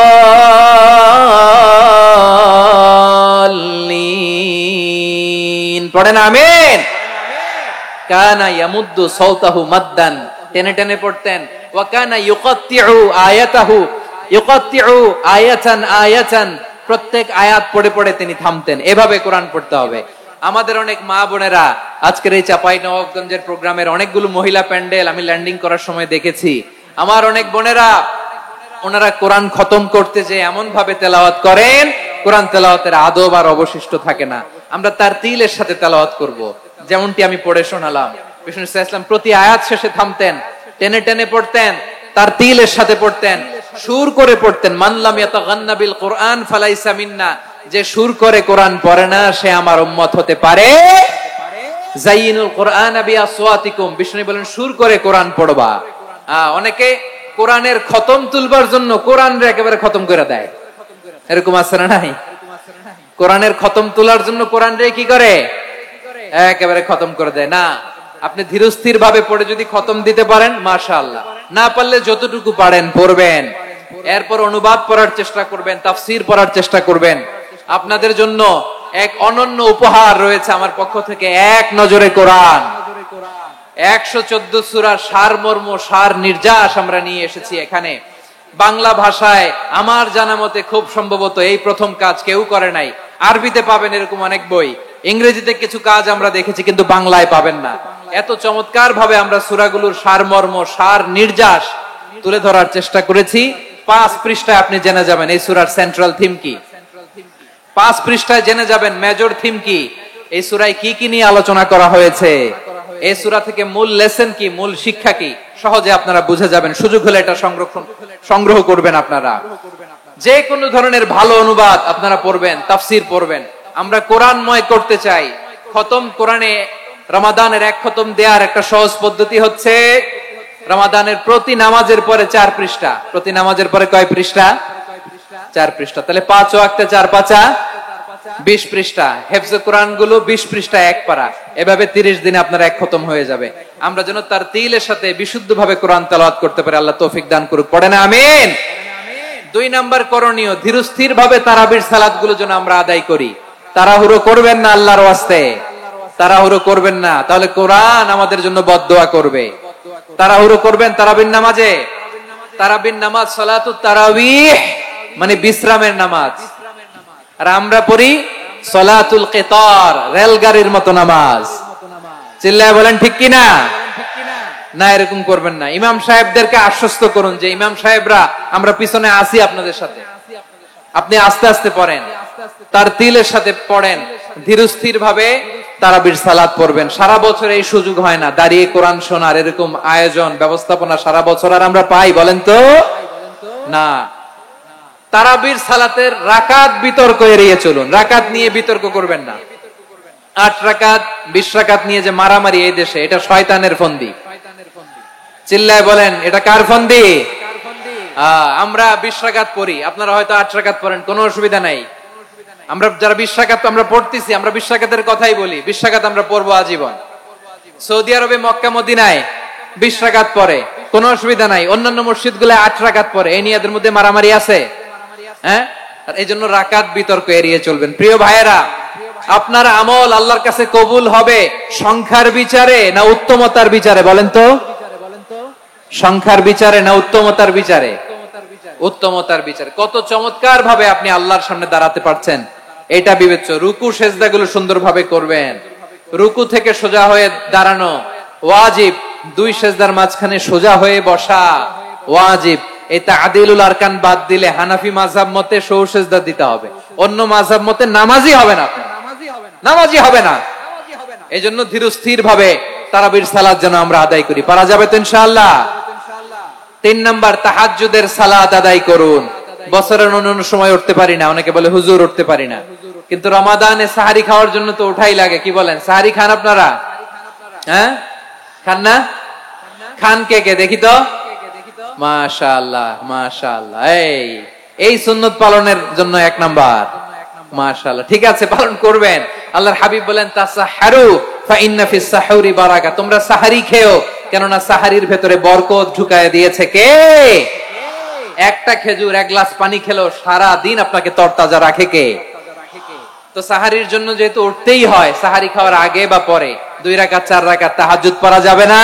পড়েন আমিন। কানা ইয়ামুদ্দু সাওতাহু মাদ্দান, টেনে টেনে পড়তেন। ওয়া কানা ইউকাত্তিউ আয়াতাহু, ইউকাত্তিউ আয়াতান আয়াতান, প্রত্যেক আয়াত পড়ে পড়ে তিনি থামতেন। এভাবে কোরআন পড়তে হবে। আমাদের অনেক মা বোনেরা আজকের এই চাঁপাইনবাবগঞ্জের প্রোগ্রামের অনেকগুলো মহিলা প্যান্ডেল আমি ল্যান্ডিং করার সময় দেখেছি। আমার অনেক বোনেরা, ওনারা কোরআন খতম করতে যে এমন ভাবে তেলাওয়াত করেন, কোরআন তেলাওয়াতের আদব আর অবশিষ্ট থাকে না। আমরা তারতিলের সাথে তেলাওয়াত করব, যেমনটি আমি পড়ে শোনালাম। বিষ্ণু ইসলাম প্রতি আয়াত শেষে থামতেন, টেনে টেনে পড়তেন, তারতিলের সাথে পড়তেন, সুর করে পড়তেন। মান লাম ইয়াতাগান্না বিল কোরআন ফালাইসা মিন্না, যে সুর করে কোরআন পড়ে না সে আমার উম্মত হতে পারে। যায়িনুল কোরআন বিআসওয়াতিকুম, বিষ্ণু বলেন সুর করে কোরআন পড়বা। অনেকে কোরআনের খতম তুলবার জন্য কোরআনরে একেবারে খতম করে দেয়, এরকম আছে না নাই? কোরআনের খতম তোলার জন্য কোরআনরে কি করে? একেবারে খতম করে দেয়। না, আপনি ধীরস্থির ভাবে পড়ে যদি খতম দিতে পারেন মাশাআল্লাহ, না পারলে যতটুকু পারেন পড়বেন। এরপর অনুবাদ পড়ার চেষ্টা করবেন, তাফসীর পড়ার চেষ্টা করবেন। আপনাদের জন্য এক অনন্য উপহার রয়েছে আমার পক্ষ থেকে, এক নজরে কোরআন। 114 সূরার সারমর্ম, সার নির্যাস আমরা নিয়ে এসেছি এখানে। বাংলা ভাষায় আমার জানা মতে খুব সম্ভবত এই প্রথম কাজ, কেউ করে নাই। আরবিতে পাবেন এরকম অনেক বই, ইংরেজিতে কিছু কাজ আমরা দেখেছি, কিন্তু বাংলায় পাবেন না। এত চমৎকার ভাবে আমরা সূরাগুলোর সারমর্ম, সার নির্যাস তুলে ধরার চেষ্টা করেছি। 5 পৃষ্ঠায় আপনি জেনে যাবেন এই সূরার সেন্ট্রাল থিম কি। 5 পৃষ্ঠায় জেনে যাবেন মেজর থিম কি, এই সূরায় কি কি নিয়ে আলোচনা করা হয়েছে, এই সূরা থেকে মূল লেসন কি, মূল শিক্ষা কি, সহজে আপনারা বুঝে যাবেন। সুযোগ হলে এটা সংগ্রহ করবেন। আপনারা যে কোনো ধরনের ভালো অনুবাদ আপনারা পড়বেন, তাফসীর পড়বেন। আমরা কোরআনময় করতে চাই। খতম কোরআনে রমাদানের 1 খতম দেওয়ার একটা সহজ পদ্ধতি হচ্ছে রমাদানের প্রতি নামাজের পরে 4 পৃষ্ঠা। প্রতি নামাজের পরে কয় পৃষ্ঠা? 4 পৃষ্ঠা। তাহলে 5 ওয়াক্তে 4 পাঁচা 20 পৃষ্ঠা। হেফজে কোরআন গুলো 20 পৃষ্ঠা 1 পারা। এভাবে 30 দিনে আপনার 1 খতম হয়ে যাবে। আমরা যেন তারতিলের সাথে বিশুদ্ধভাবে কোরআন তেলাওয়াত করতে পারি, আল্লাহ তৌফিক দান করুক। পড়েন আমিন। 2 নাম্বার করণীয়, ধীরস্থির ভাবে তারাবির সালাত গুলো যেন আমরা আদায় করি। তাড়াহুড়ো করবেন না, আল্লাহর ওয়াস্তে তাড়াহুড়ো করবেন না, তাহলে কোরআন আমাদের জন্য বদদোয়া করবে। তাড়াহুড়ো করবেন তারাবির নামাজে। তারাবির নামাজ সালাতুত তারাবিহ মানে বিশ্রামের নামাজ, আর আমরা পড়ি সালাতুল কিতার, রেলগাড়ির মতো নামাজ। চিল্লায় বলেন ঠিক কিনা? না, এরকম করবেন না। ইমাম সাহেবদেরকে আশ্বস্ত করুন যে ইমাম সাহেবরা আমরা পিছনে আসি আপনাদের সাথে, আপনি আস্তে আস্তে পড়েন, তারতিলের সাথে পড়েন, ধীরস্থির ভাবে তারাবির সালাত পড়বেন। সারা বছর এই সুযোগ হয় না দাঁড়িয়ে কোরআন শোনার, এরকম আয়োজন ব্যবস্থাপনা সারা বছর আর আমরা পাই বলেন তো না। তারাবির সালাতের রাকাত বিতর্ক এড়িয়ে চলুন। রাকাত নিয়ে বিতর্ক করবেন না। 8 রাকাত 20 রাকাত নিয়ে যে মারামারি এই দেশে, এটা শয়তানের ফন্দি। চিল্লায় বলেন এটা কার ফন্দি? আমরা 20 রাকাত পড়ি, আপনারা হয়তো 8 রাকাত পড়েন, কোনো অসুবিধা নাই। আমরা যারা 20 রাকাত আমরা পড়তেছি, আমরা 20 রাকাতের কথাই বলি, 20 রাকাত আমরা পড়বো আজীবন। সৌদি আরবে মক্কা মদিনায় 20 রাকাত পড়ে, কোনো অসুবিধা নাই। অন্যান্য মসজিদ গুলো 8 রাকাত পড়ে, এই নিয়ে এদের মধ্যে মারামারি আছে? হ্যাঁ, আর এই জন্য রাকাত বিতর্ক এড়িয়ে চলবেন। প্রিয় ভাইয়েরা, আপনার আমল আল্লাহর কাছে কবুল হবে সংখ্যার বিচারে না উত্তমতার বিচারে? বলেন তো, সংখ্যার বিচারে না উত্তমতার বিচারে? উত্তমতার বিচারে। কত চমৎকার ভাবে আপনি আল্লাহর সামনে দাঁড়াতে পারছেন এটা বিবেচ্য। রুকু সেজদাগুলো সুন্দরভাবে করবেন, রুকু থেকে সোজা হয়ে দাঁড়ানো ওয়াজিব, 2 সেজদার মাঝখানে সোজা হয়ে বসা ওয়াজিব। এই তা'দিলুল আরকান বাদ দিলে হানাফি মাযহাব মতে সৌ সেজদা দিতে হবে, অন্য মাযহাব মতে নামাজি হবে না, নামাজি হবে না। এজন্য ধীরস্থির ভাবে তারাবির সালাত যেন আমরা আদায় করি। পারা যাবে তো ইনশাআল্লাহ? 3 নাম্বার, তাহাজ্জুদের সালাত আদায় করুন। বছরের অন্য সময় উঠতে পারি না, অনেকে বলে হুজুর উঠতে পারি না, কিন্তু রমাদানে সাহারি খাওয়ার জন্য তো ওঠাই লাগে। কি বলেন, সাহারি খান আপনারা? হ্যাঁ, খান না? খান কে কে দেখি তো? মাশাআল্লাহ, মাশাআল্লাহ। এই সুন্নত পালনের জন্য 1 নাম্বার। মাশাআল্লাহ, ঠিক আছে, পালন করবেন। আল্লাহর হাবিব বলেন তাসাহহারু ফা ইন্না ফিস সাহুরি বারাকা, তোমরা সাহারি খেও, কেননা সাহারির ভেতরে বরকত ঢুকায় দিয়েছে কে? একটা খেজুর, 1 গ্লাস পানি খেলো সারা দিন আপনাকে তরতাজা রাখে কে? তো সাহারির জন্য যেহেতু উঠতেই হয়, সাহারি খাওয়ার আগে বা পরে 2 রাকাত 4 রাকাত তাহাজ্জুদ পড়া যাবে না?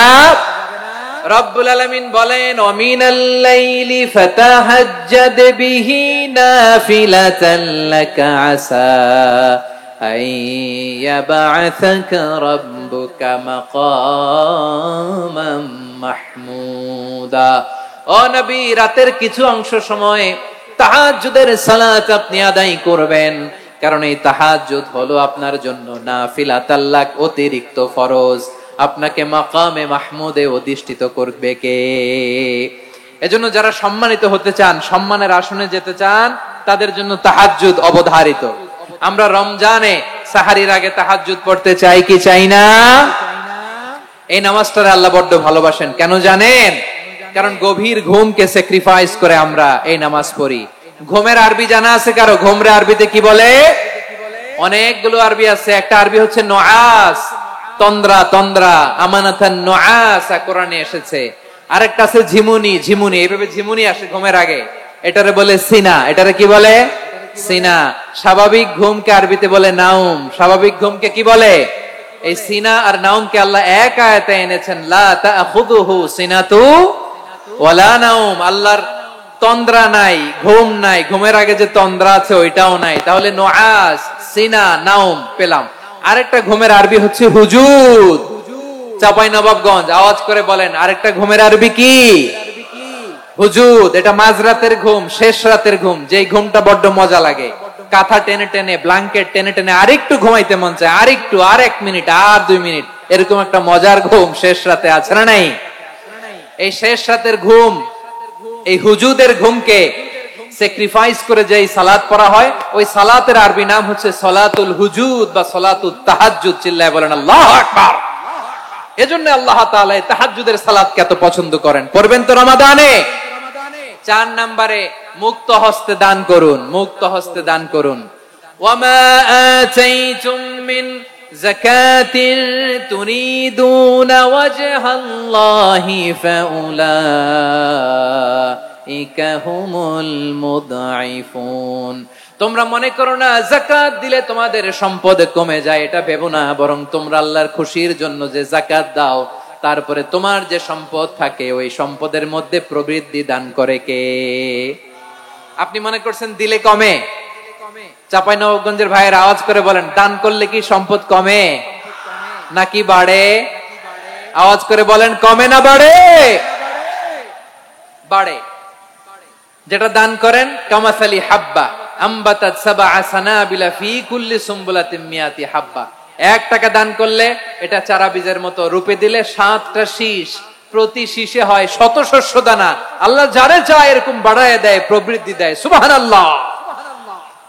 রব্বুল আলামিন বলেন ওয়ামিনাল লাইলি ফাতাহাজ্জাদ বিহি নাফিলাতান লাকা আসা আইয়াবআসাকা রাব্বুকা মাকামাম মাহমুদা। ও নবী, রাতের কিছু অংশ সময় তাহাজ্জুদের সালাত আপনি আদায় করবেন, কারণ এই তাহাজ্জুদ হলো আপনার জন্য নাফিলাতাল লাক, অতিরিক্ত ফরজ। আপনাকে মাকামে মাহমুদে অধিষ্ঠিত করবে কে? এজন্য যারা সম্মানিত হতে চান, সম্মানের আসনে যেতে চান, তাদের জন্য তাহাজ্জুদ অবধারিত। আমরা রমজানে সাহারির আগে তাহাজ্জুদ পড়তে চাই কি চাই না? এই নামাজটারে আল্লাহ বড্ড ভালোবাসেন। কেন জানেন? কারণ গভীর ঘুমকে স্যাক্রিফাইস করে আমরা এই নামাজ পড়ি। ঘুমের আরবি জানা আছে কারো? ঘুমরে আরবিতে কি বলে? অনেকগুলো আরবি আছে। একটা আরবি হচ্ছে নুআস, তন্দ্রা, তন্দ্রা, আমানাতান নুআসা কোরআনে এসেছে। আরেকটা আছে ঝিমুনি, ঝিমুনি, এইভাবে ঝিমুনি আসে ঘুমের আগে, এটারে বলে সিনা। এটারে কি বলে? সিনা। স্বাভাবিক ঘুমকে আরবিতে বলে নাউম। স্বাভাবিক ঘুমকে কি বলে? এই সিনা আর নাউমকে আল্লাহ এক আয়াতে এনেছেন, লা তাখুযুহু সিনাতু ওয়ালা নাউম। আল্লাহর তন্দ্রা নাই, ঘুম নাই, ঘুমের আগে যে তন্দ্রা আছে ওইটাও নাই। তাহলে নুআস, সিনা, নাউম পেলাম। আরেকটা ঘুমের আরবি হচ্ছে হুজুদ। চাঁপাইনবাবগঞ্জ আওয়াজ করে বলেন, আরেকটা ঘুমের আরবি কি? হুজুদ। এটা মাঝরাতের ঘুম, শেষ রাতের ঘুম, যেই ঘুমটা বড্ড মজা লাগে। কাঁথা টেনে টেনে, ব্ল্যাঙ্কেট টেনে টেনে আরেকটু ঘুমাইতে মন চায়, আরেকটু, আর 1 মিনিট, আর 2 মিনিট, এরকম একটা মজার ঘুম শেষ রাতে আছে না নাই? এই শেষ রাতের ঘুম, এই হুজুদের ঘুমকে স্যাক্রিফাইস করে যেই সালাত পড়া হয়, ওই সালাতের আরবি নাম হচ্ছে সালাতুল হুজুদ বা সালাতুত তাহাজ্জুদ। চিল্লায় বলেন আল্লাহু আকবার। এজন্য আল্লাহ তাআলা এই তাহাজ্জুদের সালাতকে এত পছন্দ করেন। পড়বেন তো রমাদানে। 4 নম্বরে মুক্ত হস্তে দান করুন, মুক্ত হস্তে দান করুন। ওয়ামা আতাইতুম মিন যাকাতিন তুরিদুনা ওয়াজহাল্লাহি ফাউলাইকা হুমুল মুদঈফুন। তোমরা মনে করো না যাকাত দিলে তোমাদের সম্পদ কমে যায়, এটা ভেবো না। বরং তোমরা আল্লাহর খুশির জন্য যে যাকাত দাও, তারপরে তোমার যে সম্পদ থাকে ওই সম্পদের মধ্যে প্রবৃদ্ধি দান করে কে? আপনি মনে করছেন দিলে কমে? চাঁপাইনবাবগঞ্জের ভাইয়ের আওয়াজ করে বলেন, দান করলে কি সম্পদ কমে নাকি বাড়ে? আওয়াজ করে বলেন, কমে না বাড়ে? বাড়ে। যেটা দান করেন, কামাসালি হাব্বা আম্বাতাত সাবআ সানাবিলা ফি কুল্লি সুমবুলাতিন মিয়াতি হাব্বা। 1 টাকা দান করলে এটা চারা বীজের মতো, রূপে দিলে 7টা শীষ, প্রতি শীষে হয় 100 শস্য দানা। আল্লাহ যারে চায় এরকম বাড়ায় দেয়, প্রবৃদ্ধি দেয়। সুবহানাল্লাহ।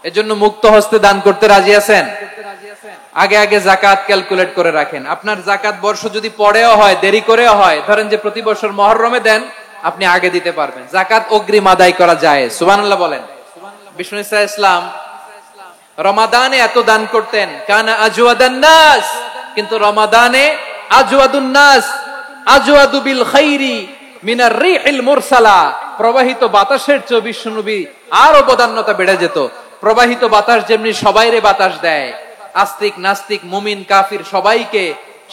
এজন্য মুক্ত হস্তে দান করতে রাজি আছেন? আগে আগে যাকাত ক্যালকুলেট করে রাখেন। আপনার যাকাত বর্ষ যদি পরেও হয়, দেরি করেও হয়, ধরেন যে প্রতি বছর মুহররমে দেন, আপনি আগে দিতে পারবেন। যাকাত অগ্রিম আদায় করা যায়। সুবহানাল্লাহ বলেন। বিষ্ণু ইসা ইসলাম রমাদানে এত দান করতেন, কানা আজওয়াদান নাস, কিন্তু রমাদানে আজওয়াদুন নাস আজওয়াদু বিল খাইরি মিনার রিহিল মুরসালা। প্রবাহিত বাতাসের চেয়ে বিশ্বনবী আরো বদান্যতা বেড়ে যেত। প্রবাহিত বাতাস যেমনি সবাইরে বাতাস দেয়, আস্তিক নাস্তিক মুমিন কাফির সবাইকে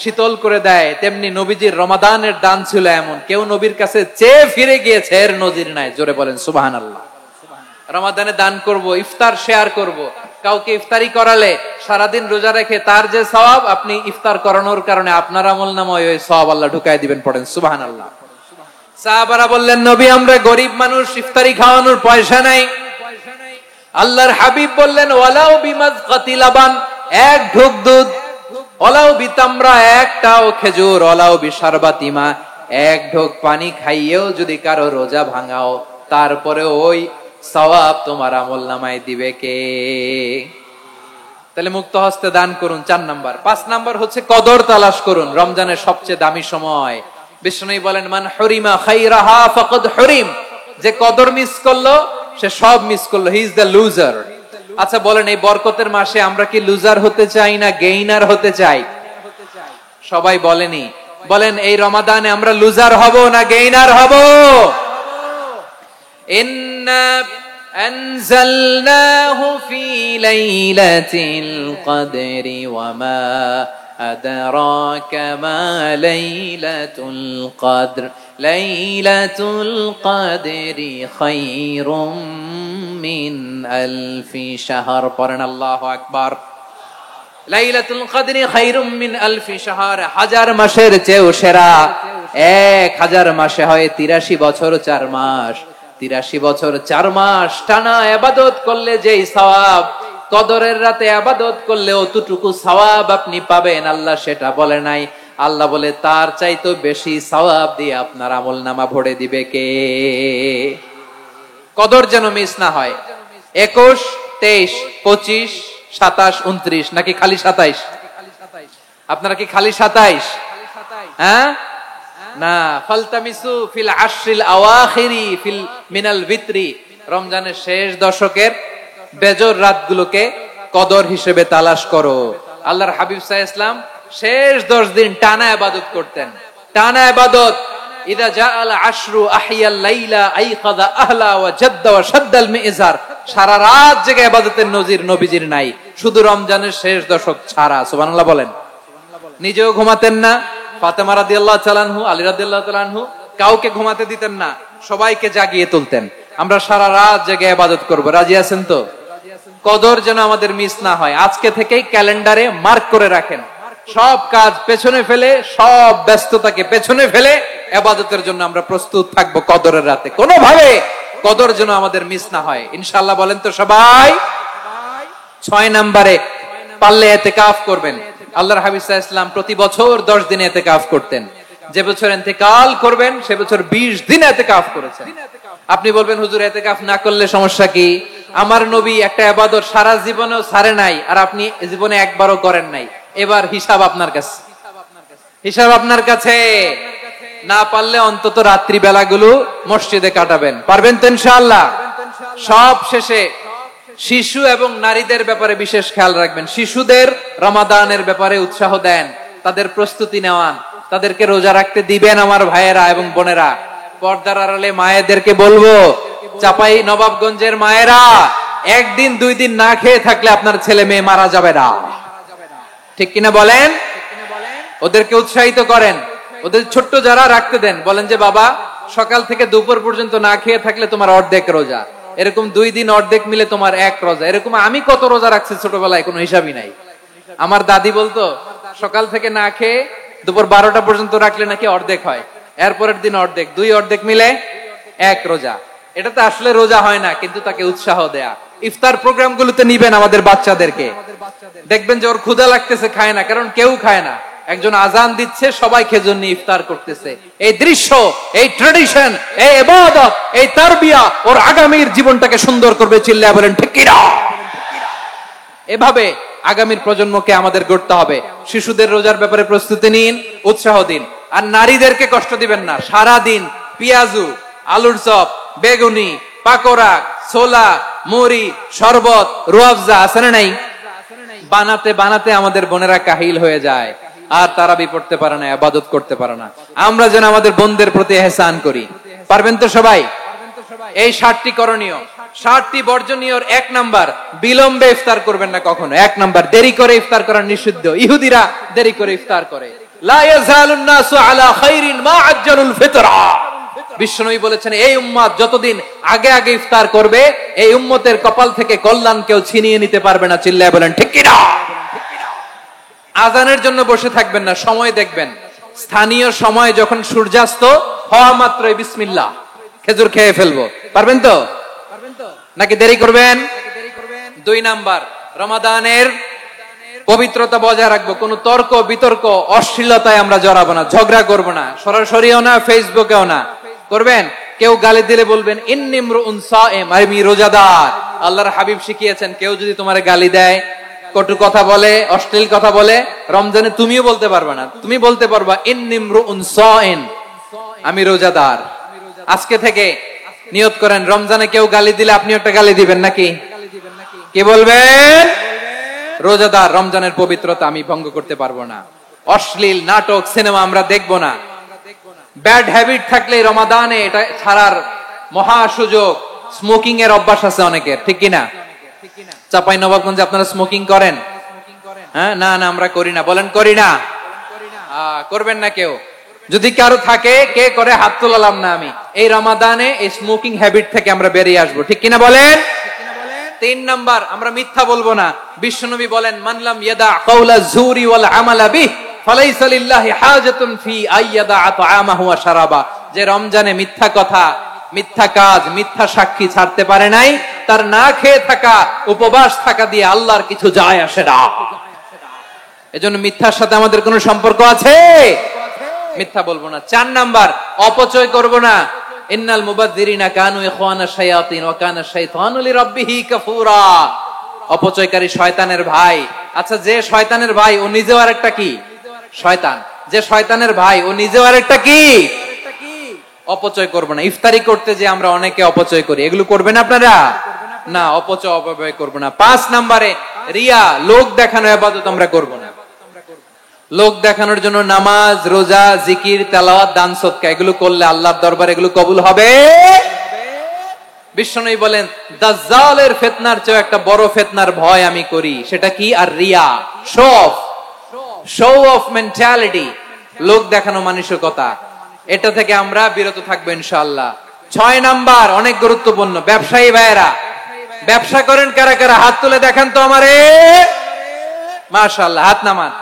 শীতল করে দেয়, তেমনি নবীজির রমাদানের দান ছিল এমন, কেউ নবীর কাছে চেয়ে ফিরে গিয়েছে এর নজির নাই। জোরে বলেন সুবহানাল্লাহ। রমাদানে দান করব, ইফতার শেয়ার করব। কাউকে ইফতারি করালে সারাদিন রোজা রেখে তার যে সওয়াব, আপনি ইফতার করানোর কারণে আপনার আমলনামায় ওই সওয়াব আল্লাহ ঢুকায় দিবেন। পড়েন সুবহানাল্লাহ। সাহাবারা বললেন, নবী আমরা গরিব মানুষ, ইফতারি খাওয়ানোর পয়সা নাই। আল্লাহর হাবিব বললেন, ওয়ালাউ বিমাজকাতি লাবান, এক ঢোক দুধ, ওয়ালাউ বিতামরা, একটাও খেজুর, ওয়ালাউ বিশারবাতিমা, এক ঢোক পানি খাইয়েও যদি কারো রোজা ভাঙাও, তারপরে ওই সওয়াব তোমার আমলনামায় দিবে কে? তাহলে মুক্ত হস্তে দান করুন, 4 নাম্বার। 5 নাম্বার হচ্ছে কদর তালাশ করুন। রমজানের সবচেয়ে দামি সময়। বিষ্ণু বলেন, মান হুরিমা খাইরাহা ফাকাদ হুরিম, যে কদর মিস করলো সে সব মিস করলো, হি ইজ দ্য লুজার। আচ্ছা বলেন, এই বরকতের মাসে আমরা কি লুজার হতে চাই না গেইনার হতে চাই? সবাই বলেনি, বলেন এই রমাদানে আমরা লুজার হব না গেইনার হব? ইন্না আনজালনাহু ফি লাইলাতিল কদরি ওয়া মা আদরাকা মা লাইলাতুল কদর লাইলাতুল কদরি খায়রুম মিন আলফি শাহর। পড়েন আল্লাহু আকবার। লাইলাতুল কদরি খায়রুম মিন আলফি শাহর, 1000 মাসের চেয়েও সেরা। 1000 মাসে হয় 83 বছর 4 মাস। 83 বছর 4 মাস টানা ইবাদত করলে যেই সওয়াব, কদরের রাতে ইবাদত করলে অতটুকু সওয়াব আপনি পাবেন, আল্লাহ সেটা বলে নাই। আল্লাহ বলে তার চাইতে বেশি সওয়াব দিয়ে আপনার আমলনামা ভরে দিবে কে? কদর যেন মিস না হয়। 21, 23, 25, 27, 29 নাকি খালি 27? আপনারা কি খালি 27? হ্যাঁ না, ফালতামিসু ফিল আশরিল আওয়াখিরি ফিল মিনাল ভিতরি, রমজানের শেষ দশকের বেজর রাতগুলোকে কদর হিসেবে তালাশ করো। আল্লাহর হাবিব সাল্লাল্লাহু আলাইহি ওয়াসাল্লাম শেষ 10 দিন টানা ইবাদত করতেন, টানা ইবাদত। ইদা জাআল আশরু আহিয়াল লাইলা আইকাযা আহলা ওয়া জাদ্দা ওয়া শাদ্দাল মিজার। সারা রাত জেগে ইবাদতের নজির নবীজির নাই, শুধু রমজানের শেষ দশক ছাড়া। সুবহানাল্লাহ বলেন। নিজেও ঘুমাতেন না। ফাতেমা রাদিয়াল্লাহু তাআলা আনহু, আলী রাদিয়াল্লাহু তাআলা আনহু কাউকে ঘুমাতে দিতেন না, সবাইকে জাগিয়ে তুলতেন। আমরা সারা রাত জেগে ইবাদত করব। রাজি আছেন তো? কদর যেন আমাদের মিস না হয়। আজকে থেকেই ক্যালেন্ডারে মার্ক করে রাখেন। সব কাজ পেছনে ফেলে, সব ব্যস্ততাকে পেছনে ফেলে ইবাদতের জন্য আমরা প্রস্তুত থাকব কদরের রাতে। কোনোভাবে কদর যেন আমাদের মিস না হয়, ইনশাআল্লাহ। বলেন তো সবাই। 6 নম্বরে পারলে ইতিকাফ করবেন। আল্লাহর হাবিব সাল্লাল্লাহু আলাইহি ওয়াসাল্লাম প্রতি বছর 10 দিন ইতিকাফ করতেন। যে বছর ইন্তেকাল করবেন সে বছর 20 দিন ইতিকাফ করেছেন। আপনি বলবেন, হুজুর ইতিকাফ না করলে সমস্যা কি? আমার নবী একটা ইবাদত সারা জীবনেও ছাড়ে নাই, আর আপনি জীবনে একবারও করেন নাই। এবার হিসাব আপনার কাছে, হিসাব আপনার কাছে। না পারলে অন্তত রাত্রি বেলাগুলো মসজিদে কাটাবেন। পারবেন তো ইনশাআল্লাহ? সব শেষে শিশু এবং নারীদের ব্যাপারে বিশেষ খেয়াল রাখবেন। শিশুদের রমাদানের ব্যাপারে উৎসাহ দেন, তাদের প্রস্তুতি নেওয়ান, তাদেরকে রোজা রাখতে দিবেন। আমার ভাইয়েরা এবং বোনেরা, পর্দার আড়ালে মায়েদেরকে বলবো, চাপাই নবাবগঞ্জের মায়েরা, 1 দিন 2 দিন না খেয়ে থাকলে আপনার ছেলে মেয়ে মারা যাবে না। ঠিক কিনা বলেন? ওদেরকে উৎসাহিত করেন। ওদের ছোট্ট যারা রাখতে দেন, বলেন যে বাবা সকাল থেকে দুপুর পর্যন্ত না খেয়ে থাকলে তোমার অর্ধেক রোজা। এরকম 2 দিন অর্ধেক মিলে তোমার 1 রোজা। এরকম আমি কত রোজা রাখছি ছোটবেলায়, কোনো হিসাবই নাই। আমার দাদি বলতো সকাল থেকে না খেয়ে দুপুর 12টা পর্যন্ত রাখলে নাকি অর্ধেক হয়, এরপরের দিন অর্ধেক, 2 অর্ধেক মিলে 1 রোজা। এটা তো আসলে রোজা হয় না, কিন্তু তাকে উৎসাহ দেয়া। ইফতার প্রোগ্রাম গুলোতে নিবেন আমাদের বাচ্চাদেরকে। দেখবেন যে ওর ক্ষুধা লাগতেছে, খায় না, কারণ কেউ খায় না। একজন আজান দিচ্ছে, সবাই খেজুর নিয়ে ইফতার করতেছে। এই দৃশ্য, এই ট্র্যাডিশন, এই ইবাদত, এই তারবিয়া ওর আগামীর জীবনটাকে সুন্দর করবে। চিল্লায়া বলেন ঠিক কি না? এভাবে আগামীর প্রজন্মকে আমাদের গড়তে হবে। শিশুদের রোজার ব্যাপারে প্রস্তুতি নিন, উৎসাহ দিন। আর নারীদেরকে কষ্ট দিবেন না। সারা দিন পেঁয়াজু, আলুর চপ, বেগুনি, পাকোড়া, ছোলা, মুড়ি, শরবত, রুয়াবজা আছে না নাই? বানাতে বানাতে আমাদের বোনেরা কাহিল হয়ে যায়। আর তারাবি পড়তে পারে না, ইবাদত করতে পারে না। আমরা যেন আমাদের বোনদের প্রতি ইহসান করি। পারবেন তো সবাই? এই 60টি করণীয়, 60টি বর্জনীয়। 1 নাম্বার, বিলম্বে ইফতার করবেন না কখনো। 1 নাম্বার, দেরি করে ইফতার করা নিষিদ্ধ। ইহুদিরা দেরি করে ইফতার করে। লা ইয়াজালুন নাসু আলা খাইরিন মা আজ্জালুল ফিতরা। বিশ্বনবী বলেছেন, এই উম্মত যতদিন আগে আগে ইফতার করবে, এই উম্মতের কপাল থেকে কল্যাণ কেউ ছিনিয়ে নিতে পারবে না। চিল্লায় বলেন ঠিক কি না? আজানের জন্য বসে থাকবেন না, সময় দেখবেন। স্থানীয় সময় যখন সূর্যাস্ত হওয়া মাত্রই বিসমিল্লাহ, খেজুর খেয়ে ফেলবো। পারবেন তো? নাকি দেরি করবেন? 2 নাম্বার, রমাদানের পবিত্রতা বজায় রাখবো। কোন তর্ক বিতর্ক অশ্লীলতায় আমরা জড়াবো না, ঝগড়া করবো না, সরাসরিও না, ফেসবুকেও না। করবেন? কেউ গালি দিলে বলবেন ইন্নী ইমরুউন সায়েম, আমি রোজাদার। আল্লাহর হাবিব শিখিয়েছেন, কেউ যদি তোমার গালি দেয়, কটু কথা বলে, অশ্লীল কথা বলে, রমজানে তুমিও বলতে পারবে না। তুমি বলতে পারবা ইন্নী ইমরুউন সায়েম, আমি রোজাদার। আজকে থেকে নিয়ত করেন, রমজানে কেউ গালি দিলে আপনি একটা গালি দিবেন নাকি? কি বলবেন? রোজাদার, রমজানের পবিত্রতা আমি ভঙ্গ করতে পারবো না। অশ্লীল নাটক সিনেমা আমরা দেখবো না। ব্যাড হ্যাবিট থাকলে রমাদানে এটা ছাড়ার মহা সুযোগ। স্মোকিং এর অভ্যাস আছে অনেকের, ঠিক কিনা? চাঁপাইনবাবগঞ্জে আপনারা স্মোকিং করেন? হ্যাঁ, না না আমরা করি না। বলেন করি না। করবেন না কেউ? যদি কারো থাকে, কে করে হাত তোলালাম না আমি। এই রমাদানে এই স্মোকিং হ্যাবিট থেকে আমরা বেরিয়ে আসবো, ঠিক কিনা বলেন? 3 নাম্বার, আমরা মিথ্যা বলবো না। বিশ্বনবী বলেন, মানলাম ইয়াদা কাওলা যুরি ওয়াল আমালা বিহি ফালাইসা লিল্লাহি হাজাতুন ফি আইয়াদা তাআমাহু ওয়া শারাবা। যে রমজানে মিথ্যা কথা, মিথ্যা কাজ, মিথ্যা সাক্ষী ছাড়তে পারে নাই, তার না খেয়ে থাকা, উপবাস থাকা দিয়ে আল্লাহর কিছু যায় আসে না। এজন্য মিথ্যার সাথে আমাদের কোনো সম্পর্ক আছে? মিথ্যা বলবো না। 4 নাম্বার, অপচয় করব না। ইন্নাল মুবাযযিরিনা কানু ইখওয়ানা শায়াতিন ওয়া কানা শাইতানু লিরাব্বিহি কাফুরা। অপচয়কারী শয়তানের ভাই। আচ্ছা, যে শয়তানের ভাই ও নিজেও আরেকটা কি? শয়তান। যে শয়তানের ভাই ও নিজেও আরেকটা কি? অপচয় করব না। ইফতারি করতে যে আমরা অনেকে অপচয় করি, এগুলো করবেন আপনারা? না, অপচয় অপব্যয় করব না। 5 নম্বরে, রিয়া, লোক দেখানো ইবাদত আমরা করব না। লোক দেখানোর জন্য নামাজ, রোজা, জিকির, তেলাওয়াত, দান সদকা এগুলো করলে আল্লাহর দরবারে এগুলো কবুল হবে? বিশ্বনবী বলেন, দাজ্জালের ফিতনার চেয়ে একটা বড় ফিতনার ভয় আমি করি। সেটা কি? আর রিয়া, শো অফ মেন্টালিটি, লোক দেখানো মানসিকতা। এটা থেকে আমরা বিরত থাকবো ইনশাআল্লাহ। 6 নাম্বার, অনেক গুরুত্বপূর্ণ। ব্যবসায়ী ভাইয়েরা, ব্যবসা করেন কারা কারা? হাত তুলে দেখান তো আমারে। মাশাআল্লাহ, হাত নামান।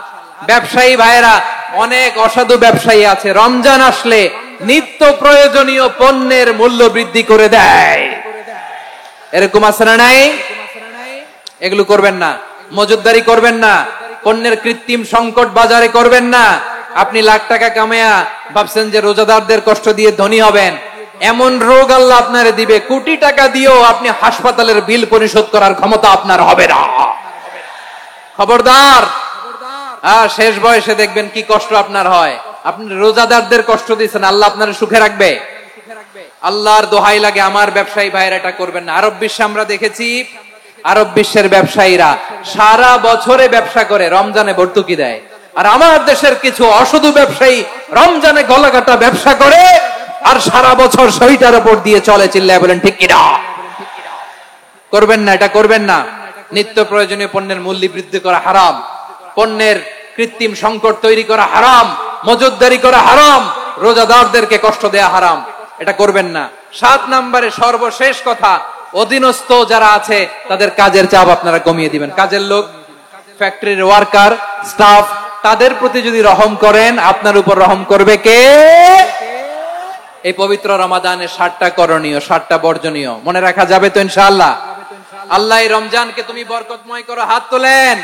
ব্যবসায়ী ভাইয়েরা, অনেক অসাধু ব্যবসায়ী আছে, রমজান আসলে নিত্য প্রয়োজনীয় পণ্যের মূল্য বৃদ্ধি করে দেয়। এরকম আছে না নাই? এগুলো করবেন না। মজুদদারি করবেন না। পণ্যের কৃত্রিম সংকট বাজারে করবেন না। আপনি লাখ টাকা কামায়া ভাবছেন যে রোজাদারদের কষ্ট দিয়ে ধনী হবেন। এমন রোগ আল্লাহ আপনারে দিবে, কোটি টাকা দিয়েও আপনি হাসপাতালের বিল পরিশোধ করার ক্ষমতা আপনার হবে না। খবরদার। শেষ বয়সে দেখবেন কি কষ্ট আপনার হয়। আপনি রোজাদারদের কষ্ট দিচ্ছেন, আল্লাহ আপনার সুখে রাখবে? আল্লাহর দোহাই লাগে, আমার ব্যবসায়ী ভাইয়েরা এটা করবেন না। আরব বিশ্বে আমরা দেখেছি, আরব বিশ্বের ব্যবসায়ীরা সারা বছরে ব্যবসা করে, রমজানে ভর্তুকি দেয়। আর আমার দেশের কিছু অসাধু ব্যবসায়ী রমজানে গলাকাটা ব্যবসা করে আর সারা বছর শরীরটার উপর দিয়ে চলে। চিল্লায় বলেন ঠিক কিনা? করবেন না, এটা করবেন না। নিত্য প্রয়োজনীয় পণ্যের মূল্য বৃদ্ধি করা হারাম, পণ্যের কৃত্রিম সংকট তৈরি করা হারাম, মজুদদারি করা হারাম, রোজাদারদেরকে কষ্ট দেয়া হারাম। এটা করবেন না। 7 নম্বরে সর্বশেষ কথা, অধীনস্থ যারা আছে তাদের কাজের চাপ আপনারা কমিয়ে দিবেন। কাজের লোক, ফ্যাক্টরির ওয়ার্কার, স্টাফ, তাদের প্রতি যদি রহম করেন, আপনার উপর রহম করবে কে? এই পবিত্র রমাদানে 60টা করণীয়, 60টা বর্জনীয় মনে রাখা যাবে তো ইনশাআল্লাহ? আল্লাহ এই রমজানকে তুমি বরকতময় করো। হাত তোলেন।